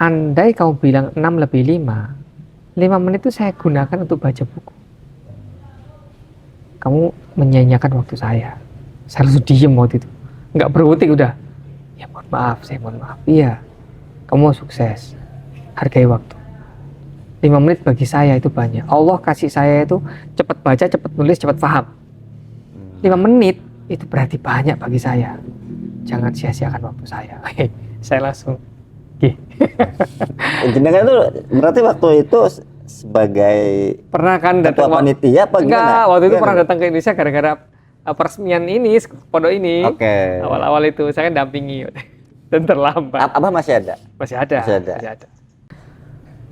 andai kamu bilang 6 lebih 5, 5 menit itu saya gunakan untuk baca buku. Kamu menyanyiakan waktu saya. Saya langsung diem waktu itu. Nggak berkutik udah. Ya mohon maaf, saya mohon maaf. Iya, kamu sukses. Hargai waktu. 5 menit bagi saya itu banyak. Allah kasih saya itu cepat baca, cepat nulis, cepat paham. 5 menit itu berarti banyak bagi saya. Jangan sia-siakan waktu saya. Saya langsung jenengan itu berarti waktu itu sebagai pernah kan ketua datang panitia apa enggak, gimana? waktu itu Gimana? pernah datang ke Indonesia gara-gara peresmian ini pondok ini. Oke. Awal-awal itu saya kan dampingi dan terlambat. Abah masih ada? Masih ada. Masih ada. Masih ada.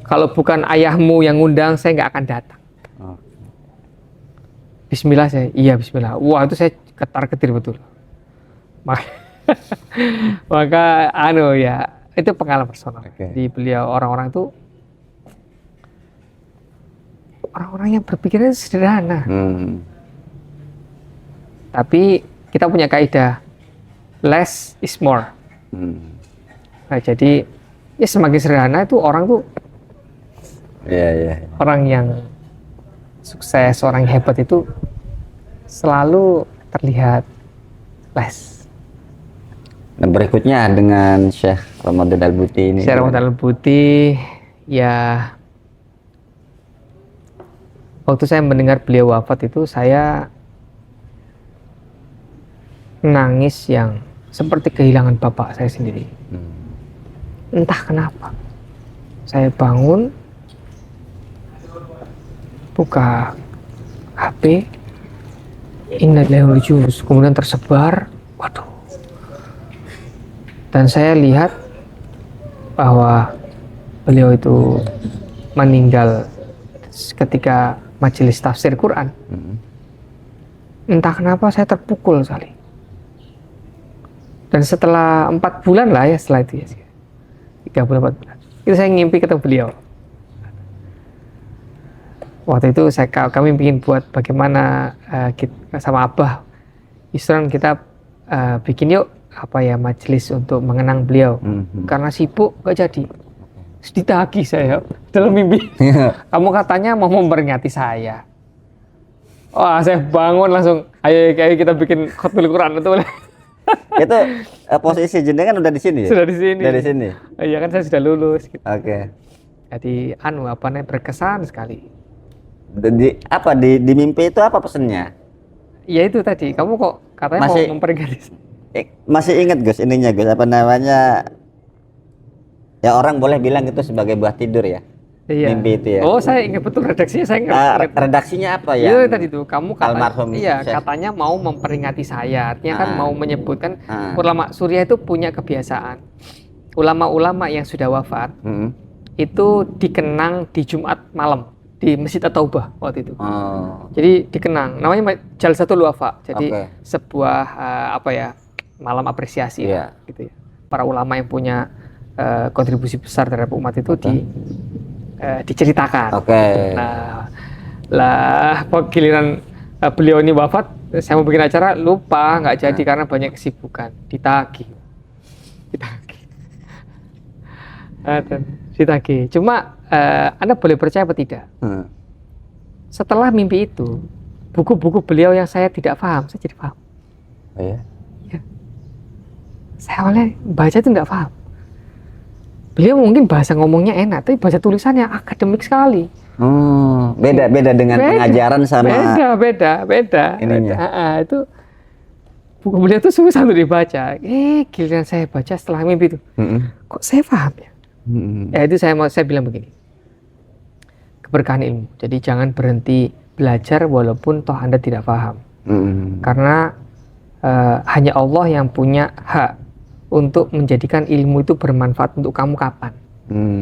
Kalau bukan ayahmu yang ngundang, saya nggak akan datang. Oh. Bismillah saya, iya Bismillah. Wah itu saya ketar-ketir betul. Maka anu ya, itu pengalaman personal. Oke. Di beliau orang-orang itu orang-orang yang berpikirnya sederhana. Tapi kita punya kaidah less is more. Nah, jadi ya semakin sederhana itu orang tuh orang yang sukses, orang yang hebat itu selalu terlihat less. Nah, berikutnya dengan Syekh Ramadan Al-Buti ini. Syekh Ramadan Al-Buti, ya waktu saya mendengar beliau wafat itu saya nangis yang seperti kehilangan bapak saya sendiri. Entah kenapa. Saya bangun, buka HP, Inna Lillahi wa Inna Ilaihi Raji'un, kemudian tersebar, waduh. Dan saya lihat bahwa beliau itu meninggal ketika majelis tafsir Quran. Entah kenapa saya terpukul sekali. Dan setelah 4 bulan lah ya, setelah itu ya, 3 bulan 4 bulan, itu saya ngimpi ketemu beliau. Waktu itu kami ingin buat bagaimana kita, sama Abah Yusran kita bikin yuk apa ya majelis untuk mengenang beliau. Karena sibuk gak jadi. Ditagih saya dalam mimpi. Kamu katanya mau memperingati saya. Wah, saya bangun langsung, ayo kita bikin khotbah Quran itu. Itu posisi jenengan udah di sini ya? Sudah di sini. Dari sini. Iya kan saya sudah lulus gitu. Oke. Jadi berkesan sekali. Di mimpi itu apa pesennya? Ya itu tadi, kamu kok katanya Masih- mau memperingati saya. Masih ingat Gus ininya Gus apa namanya? Ya orang boleh bilang itu sebagai buah tidur ya. Iya. Mimpi itu ya. Oh, saya ingat betul redaksinya, saya ingat. Redaksinya apa ya? Iya tadi tuh, kamu Almarhum iya, Syekh. katanya mau memperingati saya. Artinya kan mau menyebutkan ulama Suriah itu punya kebiasaan. Ulama-ulama yang sudah wafat itu dikenang di Jumat malam di Masjid At-Taubah waktu itu. Jadi dikenang, namanya Jalsatul Wafa. Jadi sebuah malam apresiasi Iya. gitu ya. Para ulama yang punya kontribusi besar terhadap umat itu diceritakan. Nah, lah giliran beliau ini wafat, saya mau bikin acara lupa, nggak jadi karena banyak kesibukan, ditagih. Ditagih. Cuma Anda boleh percaya atau tidak? Setelah mimpi itu, buku-buku beliau yang saya tidak paham, saya jadi paham. Oh ya? Ya. Saya awalnya baca itu nggak paham. Beliau mungkin bahasa ngomongnya enak, tapi bahasa tulisannya akademik sekali. Beda dengan pengajaran sama beda. ininya. Itu buku beliau tuh susah untuk dibaca. Giliran saya baca setelah mimpi itu, kok saya paham ya? Ya itu saya bilang begini, keberkahan ilmu. Jadi jangan berhenti belajar walaupun toh Anda tidak paham. Karena hanya Allah yang punya hak untuk menjadikan ilmu itu bermanfaat untuk kamu kapan.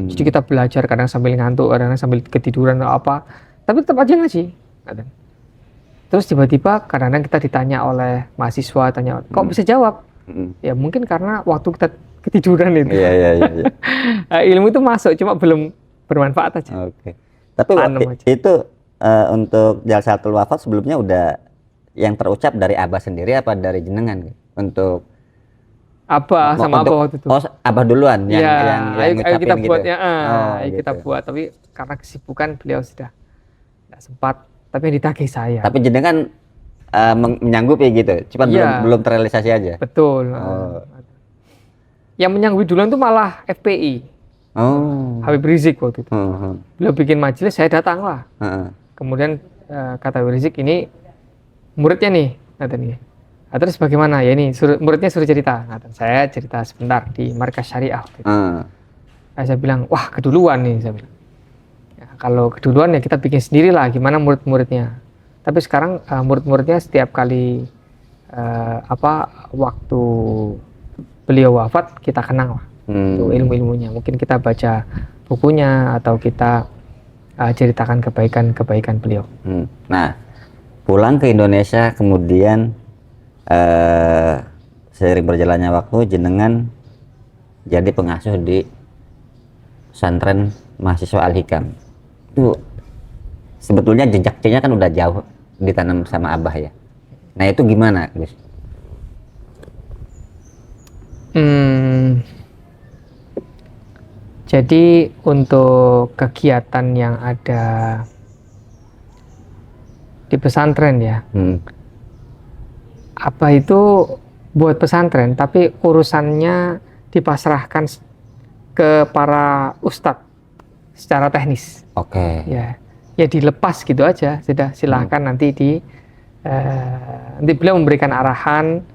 Jadi kita belajar kadang sambil ngantuk, kadang sambil ketiduran atau apa, tapi tetap aja ngaji. Terus tiba-tiba kadang-kadang kita ditanya oleh mahasiswa, tanya, kok bisa jawab? Ya mungkin karena waktu kita ketiduran itu. Iya. Ilmu itu masuk, cuma belum bermanfaat aja. Oke. Tapi itu untuk Jalsatul Wafat sebelumnya udah yang terucap dari Abah sendiri apa dari jenengan untuk Abah sama Abah waktu itu. Oh, Abah duluan yang Iya, ayo ngucapin kita gitu. buatnya, ayo gitu. kita buat. Tapi karena kesibukan beliau sudah tidak sempat. Tapi yang ditagih saya. Tapi jenengan menyanggupi gitu, cuman Iya. belum terrealisasi aja. Betul. Oh. Yang menyanggupi duluan itu malah FPI, Oh. Habib Rizik waktu itu. Beliau bikin majelis, saya datang lah. Kemudian kata Habib Rizik, ini muridnya nih, katanya. Nah, terus bagaimana? Ya ini muridnya suruh cerita. Nah, saya cerita sebentar di Markas Syariah. Nah, saya bilang, wah keduluan nih, saya bilang. Ya, kalau keduluan ya kita bikin sendiri lah, gimana murid-muridnya. Tapi sekarang murid-muridnya setiap kali waktu beliau wafat kita kenang lah ilmu-ilmunya. Mungkin kita baca bukunya atau kita ceritakan kebaikan-kebaikan beliau. Nah, pulang ke Indonesia kemudian seiring berjalannya waktu jenengan jadi pengasuh di pesantren mahasiswa Al-Hikam. Itu sebetulnya jejaknya kan udah jauh ditanam sama Abah ya. Nah itu gimana, Gus? Jadi untuk kegiatan yang ada di pesantren ya, Abah itu buat pesantren, tapi urusannya dipasrahkan ke para ustadz secara teknis. Oke. Ya dilepas gitu aja, sudah silahkan nanti nanti beliau memberikan arahan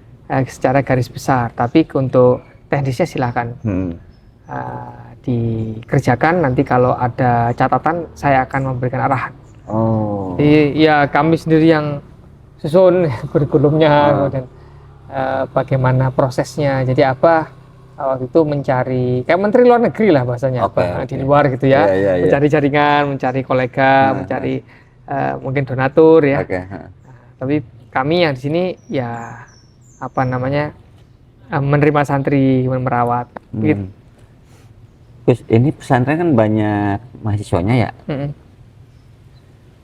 secara garis besar, tapi untuk teknisnya silahkan dikerjakan. Nanti kalau ada catatan saya akan memberikan arahan. Jadi ya kami sendiri yang susun kurikulumnya dan bagaimana prosesnya. Jadi apa waktu itu mencari kayak menteri luar negeri lah bahasanya, di luar gitu ya, mencari jaringan, mencari kolega, mencari mungkin donatur ya. Tapi kami yang di sini ya menerima santri, merawat. Gitu. Gus, ini pesantren kan banyak mahasiswanya ya.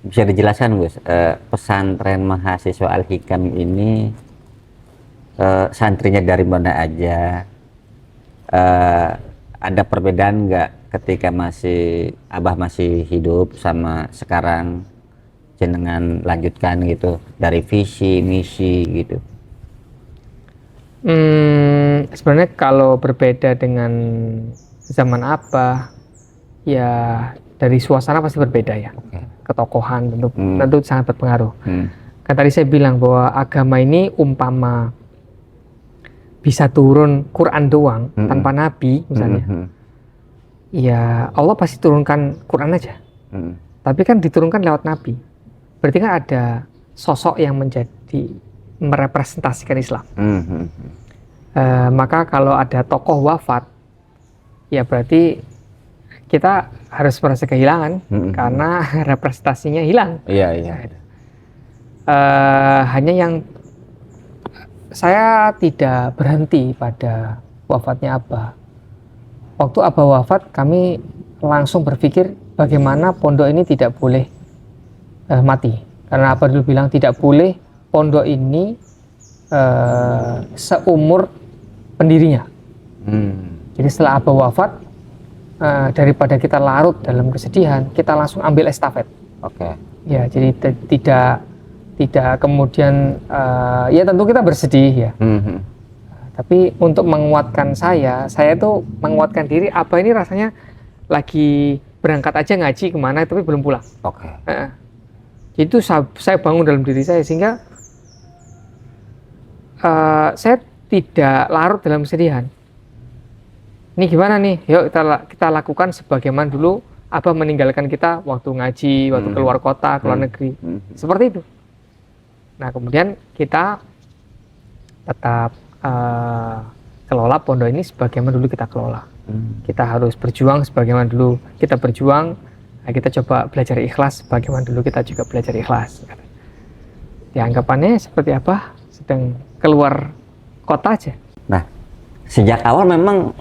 Bisa dijelaskan Gus, pesantren mahasiswa Al-Hikam ini santrinya dari mana aja? Ada perbedaan nggak ketika Abah masih hidup sama sekarang jenengan lanjutkan gitu dari visi misi gitu? Sebenarnya kalau berbeda dengan zaman Abah ya dari suasana pasti berbeda ya. Ketokohan tentu sangat berpengaruh. Kan tadi saya bilang bahwa agama ini umpama bisa turun Quran doang tanpa Nabi misalnya, ya Allah pasti turunkan Quran aja. Tapi kan diturunkan lewat Nabi, berarti kan ada sosok yang merepresentasikan Islam. Maka kalau ada tokoh wafat, ya berarti kita harus merasa kehilangan karena representasinya hilang. Hanya yang saya tidak berhenti pada wafatnya Abah. Waktu Abah wafat, kami langsung berpikir bagaimana pondok ini tidak boleh mati. Karena Abah dulu bilang tidak boleh pondok ini seumur pendirinya. Jadi setelah Abah wafat, daripada kita larut dalam kesedihan, kita langsung ambil estafet. Ya, jadi tidak kemudian ya tentu kita bersedih ya. Tapi untuk menguatkan saya itu menguatkan diri. Abah ini rasanya lagi berangkat aja ngaji kemana tapi belum pulang. Itu saya bangun dalam diri saya sehingga saya tidak larut dalam kesedihan. Ini gimana nih? Yuk kita lakukan sebagaimana dulu Abah meninggalkan kita waktu ngaji, waktu keluar kota, keluar negeri. Seperti itu. Nah, kemudian kita tetap kelola pondok ini sebagaimana dulu kita kelola. Kita harus berjuang sebagaimana dulu kita berjuang. Nah, kita coba belajar ikhlas sebagaimana dulu kita juga belajar ikhlas. Dianggapannya seperti apa? Sedang keluar kota aja. Nah, sejak awal memang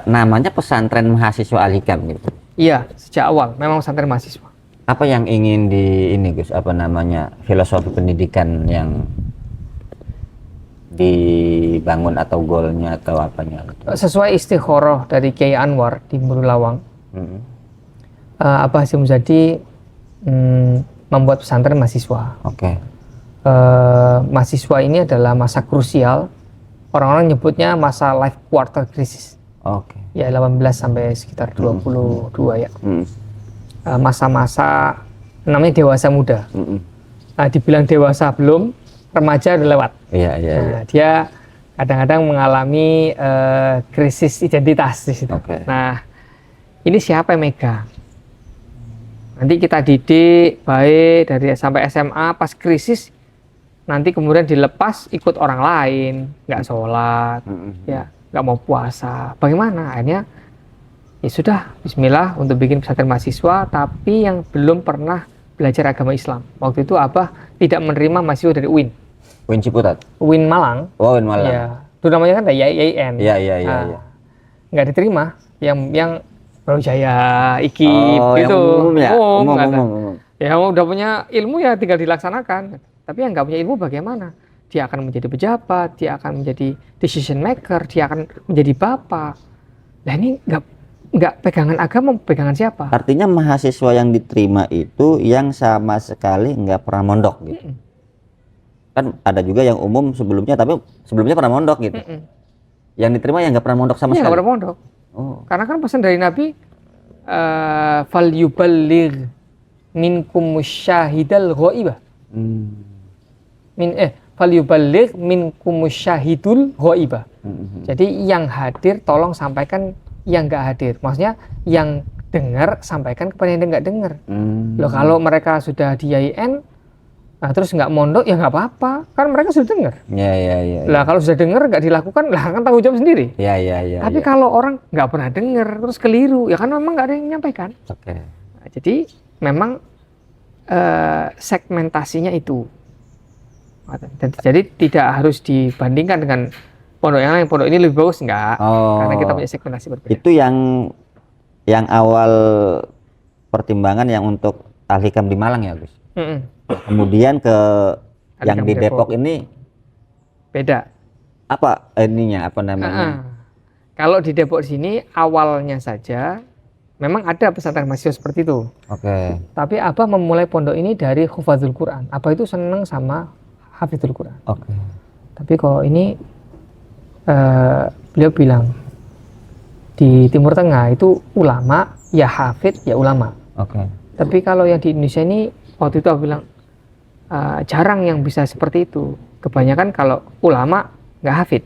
namanya pesantren mahasiswa Al-Hikam gitu. Iya, sejak awal memang pesantren mahasiswa. Apa yang ingin Gus, filosofi pendidikan yang dibangun atau goalnya atau apanya gitu? Sesuai istikharah dari Kiai Anwar di Murulawang, Mm-mm. Abah Hasyim Muzadi membuat pesantren mahasiswa. Oke. Mahasiswa ini adalah masa krusial. Orang-orang nyebutnya masa life quarter crisis. Oke. Ya 18 sampai sekitar 22 ya. Mm-mm. Masa-masa namanya dewasa muda. Mm-mm. Dibilang dewasa belum, remaja udah lewat. Iya, iya, iya. Nah, dia kadang-kadang mengalami krisis identitas di situ. Oke. Nah, ini siapa yang megang? Nanti kita didik baik dari sampai SMA, pas krisis nanti kemudian dilepas ikut orang lain, nggak sholat, ya nggak mau puasa. Bagaimana? Akhirnya ya sudah, Bismillah untuk bikin pesantren mahasiswa, tapi yang belum pernah belajar agama Islam. Waktu itu Abah tidak menerima mahasiswa dari UIN. UIN Ciputat. UIN Malang. Oh, UIN Malang. Ya, itu namanya kan YIN. Iya, iya, iya, iya. Nggak diterima. Yang Brawijaya, IKIP Oh, gitu. yang umum ya? Umum. Umum. Ya udah punya ilmu ya tinggal dilaksanakan. Tapi yang nggak punya ilmu bagaimana? Dia akan menjadi pejabat, dia akan menjadi decision maker, dia akan menjadi bapak. Nah ini nggak pegangan agama, pegangan siapa? Artinya mahasiswa yang diterima itu yang sama sekali nggak pernah mondok gitu. Kan ada juga yang umum sebelumnya, tapi sebelumnya pernah mondok gitu. Yang diterima yang nggak pernah mondok sama Iya, sekali. nggak pernah mondok. Oh. Karena kan pesan dari Nabi, fal yuballigh minkum syahidal ghaibah. Fal yuballigh minkum syahidul ghaibah. Jadi yang hadir tolong sampaikan yang nggak hadir. Maksudnya yang dengar sampaikan kepada yang nggak dengar. Loh kalau mereka sudah di YIN, nah terus nggak mondok ya nggak apa-apa, kan mereka sudah dengar. Iya. Lah kalau sudah dengar nggak dilakukan, lah kan tanggung jawab sendiri. Iya. Tapi kalau orang nggak pernah dengar terus keliru, ya kan memang nggak ada yang menyampaikan. Oke. Nah, jadi memang segmentasinya itu. Jadi tidak harus dibandingkan dengan pondok yang lain. Pondok ini lebih bagus nggak? Karena kita punya segmentasi berbeda. Itu yang awal pertimbangan yang untuk Al-Hikam di Malang ya, Gus. Kemudian ke yang di Depok ini beda. Apa ininya? Apa namanya? Kalau di Depok sini awalnya saja memang ada pesantren mahasiswa seperti itu. Oke. Tapi Abah memulai pondok ini dari Hufadzul Quran. Abah itu senang sama Hafizul Quran. Oke. Tapi kalau ini beliau bilang di Timur Tengah itu ulama ya hafid ya ulama. Oke. Tapi kalau yang di Indonesia ini waktu itu Abah bilang jarang yang bisa seperti itu. Kebanyakan kalau ulama nggak hafid.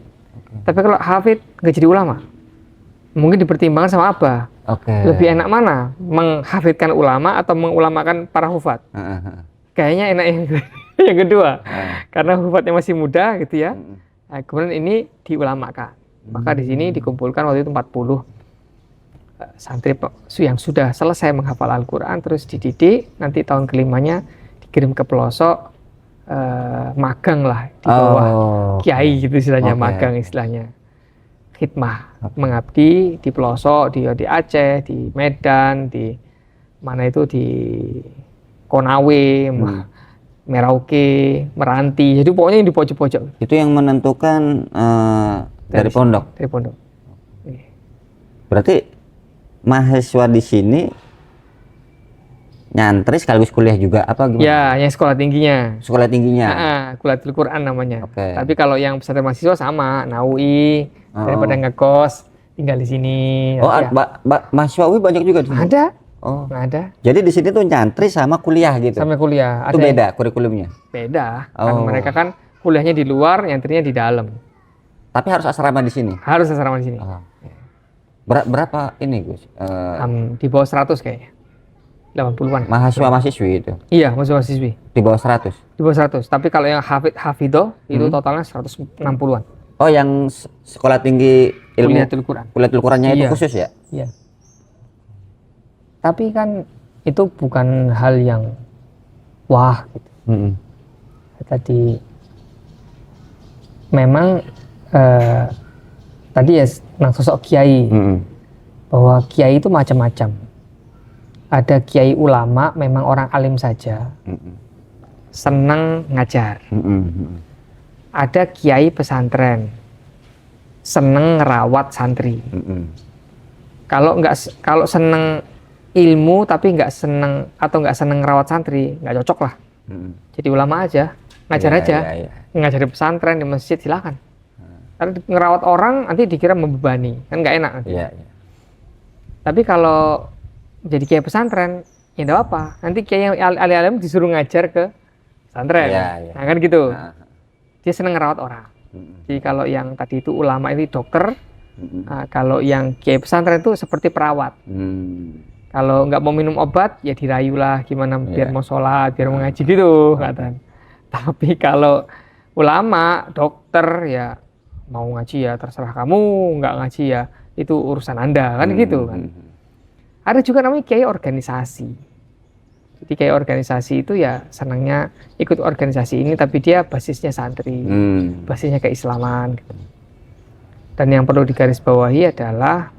Tapi kalau hafid nggak jadi ulama. Mungkin dipertimbangkan sama Abah. Lebih enak mana? Menghafidkan ulama atau mengulamakan para hufad? Kayaknya enak yang kedua. Karena hufatnya masih muda gitu ya. Nah, kemudian ini diulamakan. Maka di sini dikumpulkan waktu itu 40 santri yang sudah selesai menghafal Al-Quran, terus dididik. Nanti tahun kelimanya dikirim ke pelosok, magang lah di bawah kiai gitu istilahnya, magang istilahnya. Khidmah, mengabdi di pelosok, di Aceh, di Medan, di mana itu di Konawe, Merauke, Meranti. Jadi pokoknya yang di pojok-pojok. Itu yang menentukan dari pondok. Dari pondok. Berarti mahasiswa di sini nyantri sekaligus kuliah juga apa gimana? Ya, yang sekolah tingginya. Sekolah tingginya. Kuliatul Quran namanya. Oke. Tapi kalau yang pesantren mahasiswa sama, Naui, daripada ngekos, tinggal di sini. Oh, ya. mahasiswa UI banyak juga di sini? Ada. Oh, ada. Jadi di sini tuh nyantri sama kuliah gitu. Sama kuliah. Itu beda kurikulumnya. Beda. Kan mereka kan kuliahnya di luar, nyantrinya di dalam. Tapi harus asrama di sini. Harus asrama di sini. Berapa ini, Gus? Di bawah 100 kayaknya. 80-an. Mahasiswa-mahasiswi itu. Iya, mahasiswa-mahasiswi. Di bawah 100. Di bawah 100. Tapi kalau yang hafidoh itu totalnya 160-an. Oh, yang sekolah tinggi ilmu Kuliatul Quran. Kuliatul Qurannya itu khusus ya? Iya. Tapi kan itu bukan hal yang wah gitu. Tadi memang tadi ya tentang sosok kiai, bahwa kiai itu macam-macam. Ada kiai ulama, memang orang alim saja, senang ngajar. ada kiai pesantren seneng ngerawat santri. Kalau seneng ilmu tapi nggak seneng atau nggak seneng ngerawat santri, nggak cocok lah. Jadi ulama aja, ngajar aja, ngajar di pesantren, di masjid silakan. Karena ngerawat orang nanti dikira membebani, kan nggak enak nanti. Tapi kalau jadi kiai pesantren, ya enggak apa. Nanti kiai yang alim-alim disuruh ngajar ke pesantren. Nah kan gitu. Dia seneng ngerawat orang. Jadi kalau yang tadi itu ulama ini dokter, kalau yang kiai pesantren itu seperti perawat. Kalau nggak mau minum obat, ya dirayu lah gimana biar mau sholat, biar mau ngaji gitu. Tapi kalau ulama, dokter ya mau ngaji ya terserah kamu, nggak ngaji ya itu urusan Anda kan gitu kan. Ada juga namanya kiai organisasi. Jadi kiai organisasi itu ya senangnya ikut organisasi ini tapi dia basisnya santri, basisnya keislaman gitu. Dan yang perlu digarisbawahi adalah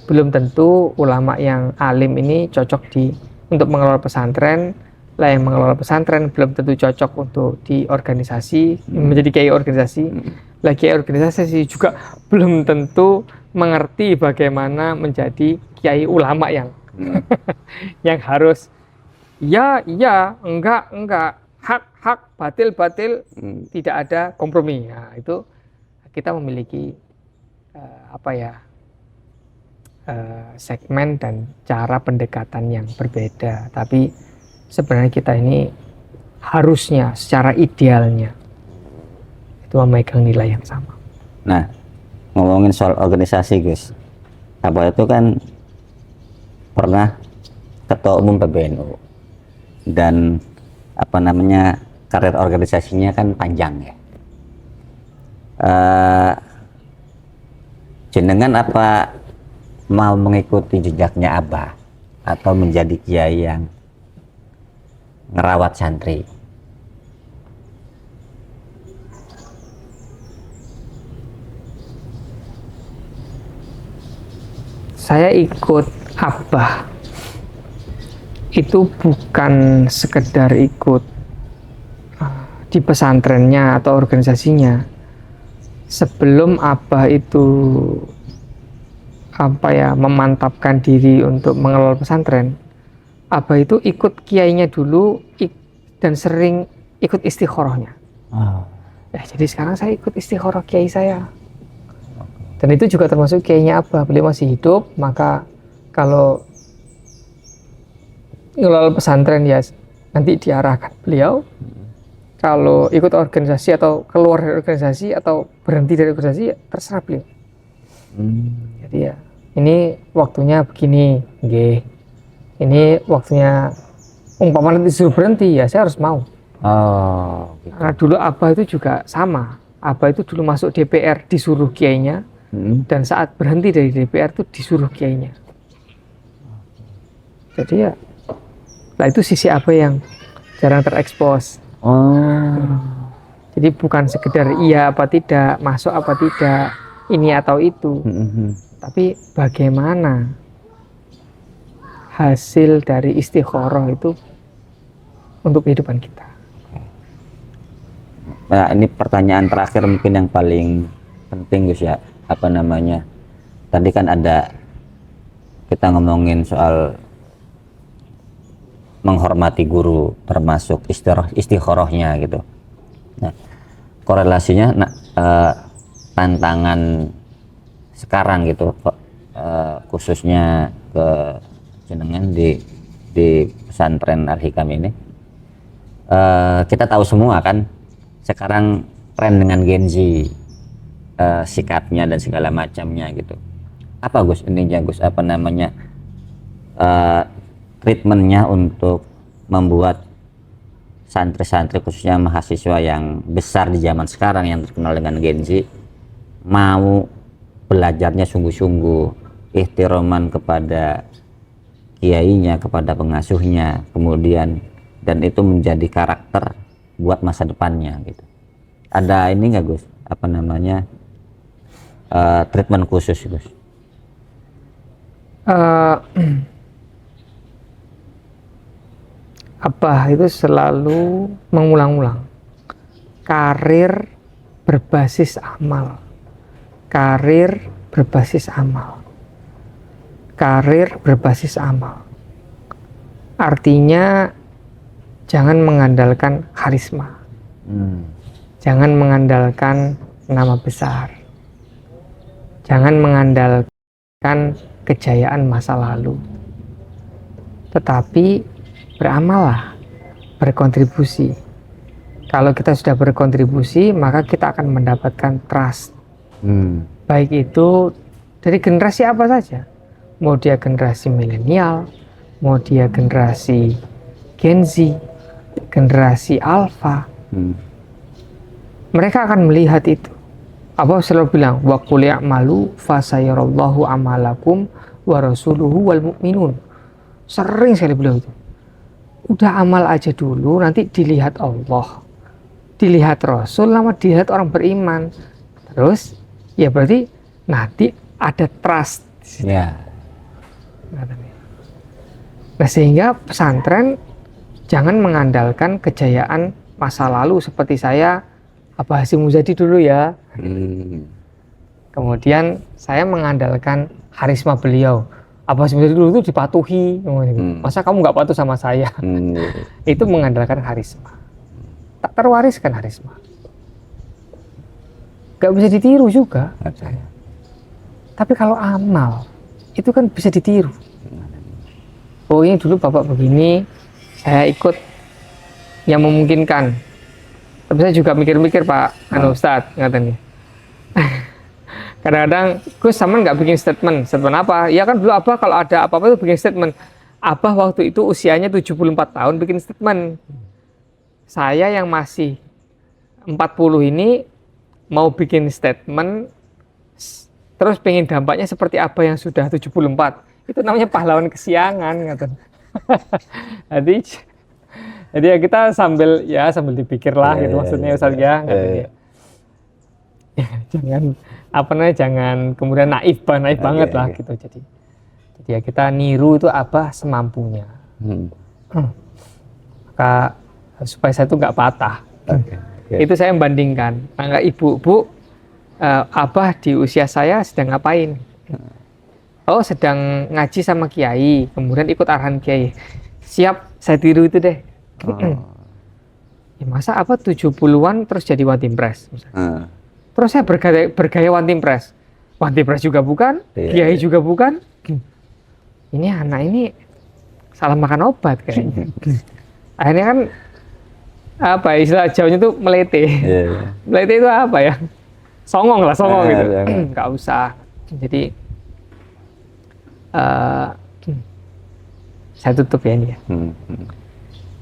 belum tentu ulama yang alim ini cocok untuk mengelola pesantren. Lah yang mengelola pesantren belum tentu cocok untuk di organisasi, menjadi kiai organisasi. Lah kiai organisasi juga belum tentu mengerti bagaimana menjadi kiai ulama yang yang harus ya enggak hak batil tidak ada kompromi. Nah, itu kita memiliki segmen dan cara pendekatan yang berbeda, tapi sebenarnya kita ini harusnya secara idealnya itu memegang nilai yang sama. Nah, ngomongin soal organisasi, Gus, Abah itu kan pernah ketua umum PBNU dan karir organisasinya kan panjang ya. Jenengan apa mau mengikuti jejaknya Abah atau menjadi kiai yang ngerawat santri? Saya ikut Abah itu bukan sekedar ikut di pesantrennya atau organisasinya. Sebelum Abah itu memantapkan diri untuk mengelola pesantren, Abah itu ikut kiainya dulu dan sering ikut istikharahnya. Jadi sekarang saya ikut istikharah kiai saya. Dan itu juga termasuk kiainya Abah. Beliau masih hidup, maka kalau ngelola pesantren ya nanti diarahkan beliau. Kalau ikut organisasi atau keluar dari organisasi atau berhenti dari organisasi ya terserah beliau. Jadi ya ini waktunya begini, ini waktunya umpamanya disuruh berhenti ya saya harus mau. Gitu. Karena dulu Abah itu juga sama. Abah itu dulu masuk DPR disuruh kiainya, dan saat berhenti dari DPR itu disuruh kiainya. Jadi ya, lah itu sisi Abah yang jarang terekspos. Jadi bukan sekedar iya apa tidak, masuk apa tidak, ini atau itu, tapi bagaimana hasil dari istikharah itu untuk kehidupan kita. Nah, ini pertanyaan terakhir mungkin yang paling penting, Gus ya. Tadi kan ada kita ngomongin soal menghormati guru, termasuk istikharahnya gitu. Nah, korelasinya tantangan sekarang gitu, khususnya ke jenengan di pesantren Al-Hikam ini, kita tahu semua kan sekarang tren dengan Gen Z, sikapnya dan segala macamnya gitu. Apa Gus intinya, Gus, treatmentnya untuk membuat santri-santri khususnya mahasiswa yang besar di zaman sekarang yang terkenal dengan Gen Z mau belajarnya sungguh-sungguh, ihtiraman kepada kiainya, kepada pengasuhnya, kemudian dan itu menjadi karakter buat masa depannya gitu. Ada ini nggak Gus, treatment khusus Gus? Abah itu selalu mengulang-ulang karir berbasis amal. Karir berbasis amal. Karir berbasis amal. Artinya jangan mengandalkan karisma. Jangan mengandalkan nama besar. Jangan mengandalkan kejayaan masa lalu. Tetapi beramallah, berkontribusi. Kalau kita sudah berkontribusi, maka kita akan mendapatkan trust. Baik itu dari generasi apa saja. Mau dia generasi milenial, mau dia generasi Gen Z, generasi Alpha. Mereka akan melihat itu. Allah selalu bilang, wa qul ya'malu fasayarallahu amalakum wa rasuluhu wal mu'minun. Sering sekali beliau itu. Udah amal aja dulu, nanti dilihat Allah, dilihat Rasul, lama dilihat orang beriman. Terus, ya berarti nanti ada trust. Ya. Nah, sehingga pesantren jangan mengandalkan kejayaan masa lalu seperti saya, Abah Hasyim Muzadi dulu ya. Kemudian saya mengandalkan karisma beliau. Abah Hasyim Muzadi dulu itu dipatuhi. Masa kamu nggak patuh sama saya? Itu mengandalkan karisma. Tak terwariskan karisma. Nggak bisa ditiru juga. Tapi kalau amal, itu kan bisa ditiru. Oh ini dulu bapak begini, saya ikut yang memungkinkan. Tapi saya juga mikir-mikir Pak Ustadz, katanya. Kadang-kadang Gus sama nggak bikin statement apa? Ya kan dulu Abah kalau ada apa-apa itu bikin statement. Abah waktu itu usianya 74 tahun bikin statement. Saya yang masih 40 ini mau bikin statement, terus pengen dampaknya seperti apa yang sudah 74. Itu namanya pahlawan kesiangan, katanya. Jadi ya kita sambil dipikir lah gitu maksudnya Ustaz ya. Jangan kemudian naif banget lah gitu. Jadi ya kita niru itu apa semampunya. Maka supaya saya itu nggak patah. Itu saya membandingkan. Maka ibu-ibu, Abah di usia saya sedang ngapain? Oh sedang ngaji sama kiai, kemudian ikut arahan kiai. Siap, saya tiru itu deh. Ya masa apa 70-an terus jadi one team press terus saya bergaya one team press juga bukan, kiai juga bukan. Ini anak ini salah makan obat kayaknya. Akhirnya kan apa istilah Jawanya tuh melete. Melete itu apa ya, songong gitu. Nggak usah. Jadi saya tutup ya ini ya.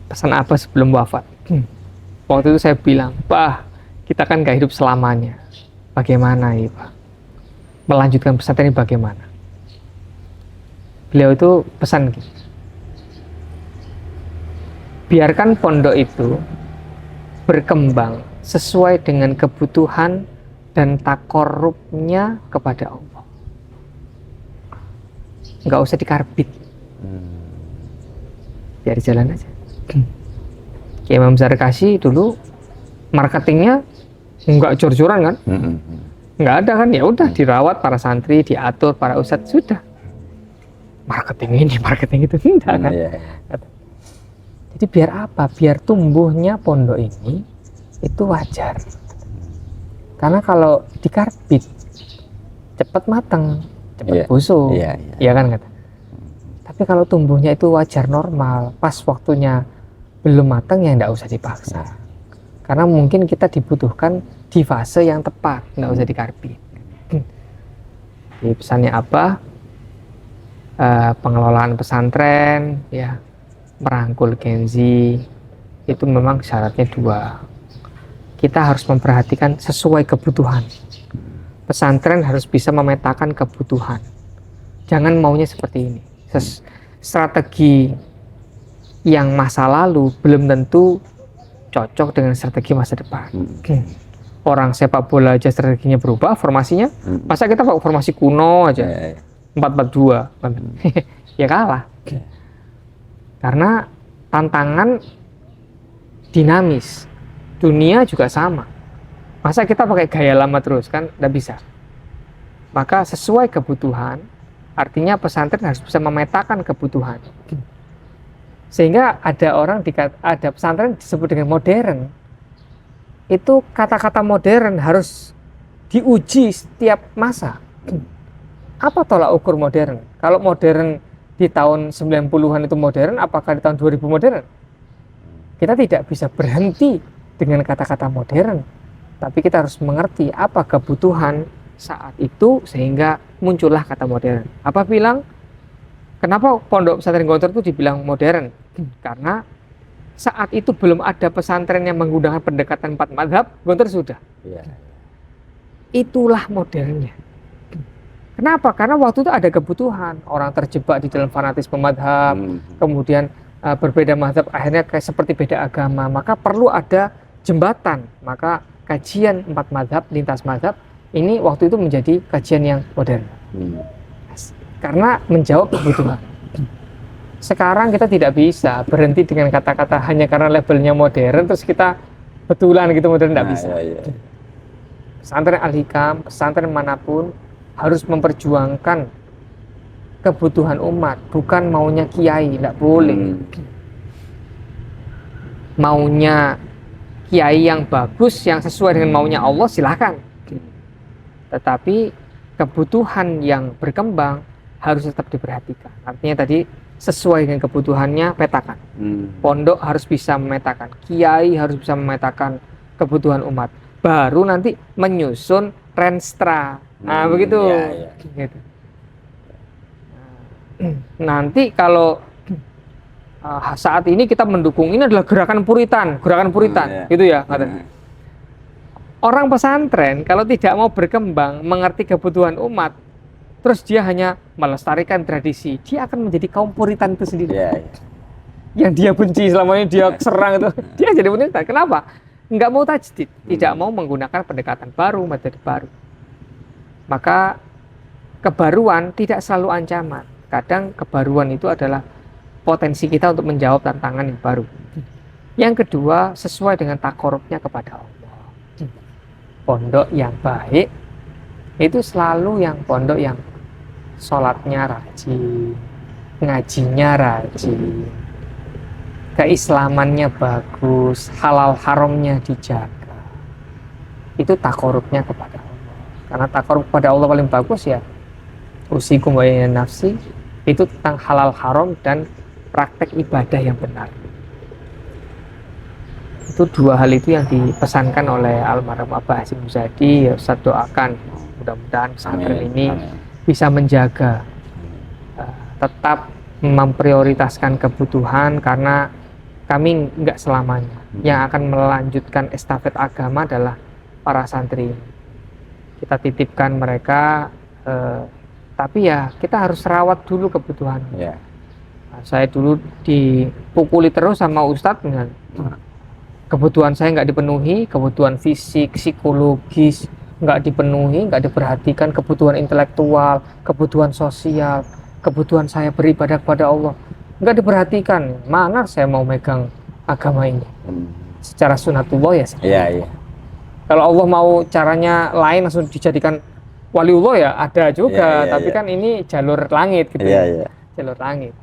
Pesan apa sebelum wafat? Waktu itu saya bilang, Pak, kita kan gak hidup selamanya. Bagaimana ya Pak? Melanjutkan pesantren ini bagaimana? Beliau itu pesan gitu. Biarkan pondok itu berkembang sesuai dengan kebutuhan dan takorubnya kepada Allah. Nggak usah dikarbit. Biar jalan aja. Kiai Imam Zarkashi dulu marketingnya nggak jor-joran kan, nggak ada kan, ya udah dirawat para santri, diatur para ustadz, sudah. Marketing ini, marketing itu enggak kan. Jadi biar apa? Biar tumbuhnya pondok ini itu wajar. Karena kalau dikarbit cepat matang, cepat busuk, ya kan kata. Tapi kalau tumbuhnya itu wajar normal, pas waktunya belum matang ya nggak usah dipaksa. Karena mungkin kita dibutuhkan di fase yang tepat, nggak usah dikarbit. Jadi pesannya apa? Pengelolaan pesantren, ya, merangkul Gen Z, itu memang syaratnya dua. Kita harus memperhatikan sesuai kebutuhan. Pesantren harus bisa memetakan kebutuhan. Jangan maunya seperti ini. Strategi yang masa lalu belum tentu cocok dengan strategi masa depan. Orang sepak bola aja strateginya berubah, formasinya. Masa kita pakai formasi kuno aja, 4-4-2, ya kalah. Karena tantangan dinamis, Dunia juga sama. Masa kita pakai gaya lama terus kan? Tidak bisa. Maka sesuai kebutuhan, artinya pesantren harus bisa memetakan kebutuhan. Sehingga ada ada pesantren disebut dengan modern. Itu kata-kata modern harus diuji setiap masa. Apa tolak ukur modern? Kalau modern di tahun 90-an itu modern, apakah di tahun 2000 modern? Kita tidak bisa berhenti dengan kata-kata modern, tapi kita harus mengerti apa kebutuhan saat itu sehingga muncullah kata modern. Apa bilang? Kenapa pondok pesantren Gontor itu dibilang modern? Karena saat itu belum ada pesantren yang menggunakan pendekatan 4 mazhab, Gontor sudah. Ya. Itulah modernnya. Kenapa? Karena waktu itu ada kebutuhan. Orang terjebak di dalam fanatisme mazhab, kemudian berbeda mazhab, akhirnya kayak seperti beda agama. Maka perlu ada jembatan. Maka kajian 4 mazhab, lintas mazhab, ini waktu itu menjadi kajian yang modern. Karena menjawab kebutuhan. Sekarang kita tidak bisa berhenti dengan kata-kata hanya karena labelnya modern, terus kita betulan gitu modern, tidak bisa. Pesantren Al-Hikam, pesantren manapun harus memperjuangkan kebutuhan umat, bukan maunya kiai, tidak boleh. Maunya kiai yang bagus, yang sesuai dengan maunya Allah, silakan. Tetapi kebutuhan yang berkembang harus tetap diperhatikan. Artinya tadi sesuai dengan kebutuhannya, petakan. Pondok harus bisa memetakan, kiai harus bisa memetakan kebutuhan umat. Baru nanti menyusun renstra. Nah, begitu. Gitu. Nanti kalau saat ini kita mendukung, ini adalah gerakan Puritan, gitu ya katanya. Orang pesantren kalau tidak mau berkembang, mengerti kebutuhan umat, terus dia hanya melestarikan tradisi, dia akan menjadi kaum Puritan itu sendiri. Yang dia benci selama ini, dia serang itu, dia jadi Puritan. Kenapa? Enggak mau tajdid, tidak mau menggunakan pendekatan baru, metode baru. Maka kebaruan tidak selalu ancaman. Kadang kebaruan itu adalah potensi kita untuk menjawab tantangan yang baru. Yang kedua, sesuai dengan takorubnya kepada Allah. Pondok yang baik itu selalu yang pondok yang sholatnya rajin, ngajinya rajin, keislamannya bagus, halal haramnya dijaga. Itu takorubnya kepada Allah. Karena takorub kepada Allah paling bagus ya usikum wa nafsi, itu tentang halal haram dan praktek ibadah yang benar. Itu dua hal itu yang dipesankan oleh almarhum Abah Hasyim Muzadi. Ya, Ustaz doakan mudah-mudahan pesantren ini bisa menjaga, tetap memprioritaskan kebutuhan, karena kami nggak selamanya. Yang akan melanjutkan estafet agama adalah para santri. Kita titipkan mereka, tapi ya kita harus rawat dulu kebutuhannya. Saya dulu dipukuli terus sama Ustadz dengan kebutuhan saya nggak dipenuhi, kebutuhan fisik, psikologis nggak dipenuhi, nggak diperhatikan, kebutuhan intelektual, kebutuhan sosial, kebutuhan saya beribadah kepada Allah nggak diperhatikan. Mana saya mau megang agama ini secara sunatullah ya. Kalau Allah mau caranya lain langsung dijadikan waliullah ya ada juga, tapi kan ini jalur langit gitu. Jalur langit.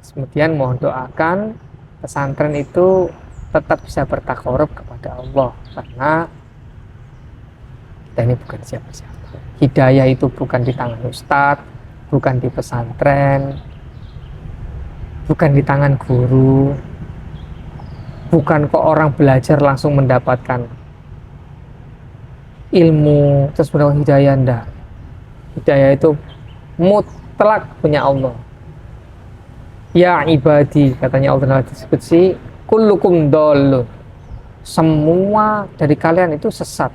Kemudian mohon doakan pesantren itu tetap bisa bertakarub kepada Allah, karena kita ini bukan siapa-siapa. Hidayah itu bukan di tangan ustadz, bukan di pesantren, bukan di tangan guru, bukan kok orang belajar langsung mendapatkan ilmu terus mendapat hidayah. Enggak. Hidayah itu mutlak punya Allah. Ya ibadi, katanya Allah disebut si kullukum dhalun, semua dari kalian itu sesat,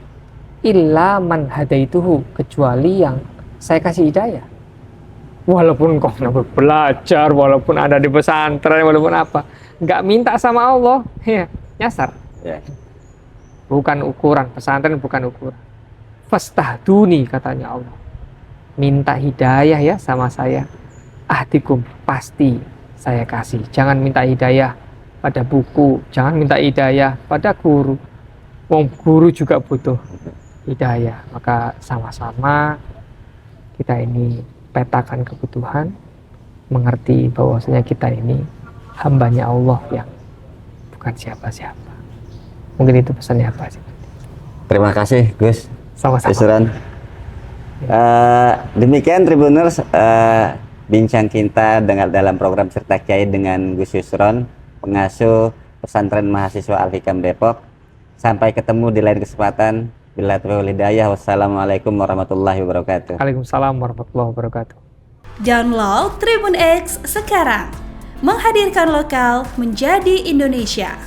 illa man hadaituhu, kecuali yang saya kasih hidayah. Walaupun kau belajar, walaupun ada di pesantren, walaupun apa, nggak minta sama Allah, ya nyasar. Bukan ukuran, pesantren bukan ukuran. Fastahduni, katanya Allah, minta hidayah ya sama saya. Ahdikum, pasti saya kasih. Jangan minta hidayah pada buku, jangan minta hidayah pada guru. Wong guru juga butuh hidayah. Maka sama-sama kita ini petakan kebutuhan, mengerti bahwasanya kita ini hambanya Allah yang bukan siapa-siapa. Mungkin itu pesannya Pak. Terima kasih Gus. Sama-sama. Isuran. Demikian Tribuners, bincang kita dalam program Cerita Kiai dengan Gus Yusron, pengasuh pesantren mahasiswa Al-Hikam Depok. Sampai ketemu di lain kesempatan. Billahi taufiq wal hidayah. Wassalamualaikum warahmatullahi wabarakatuh. Waalaikumsalam warahmatullahi wabarakatuh. Download Tribun X sekarang. Menghadirkan lokal menjadi Indonesia.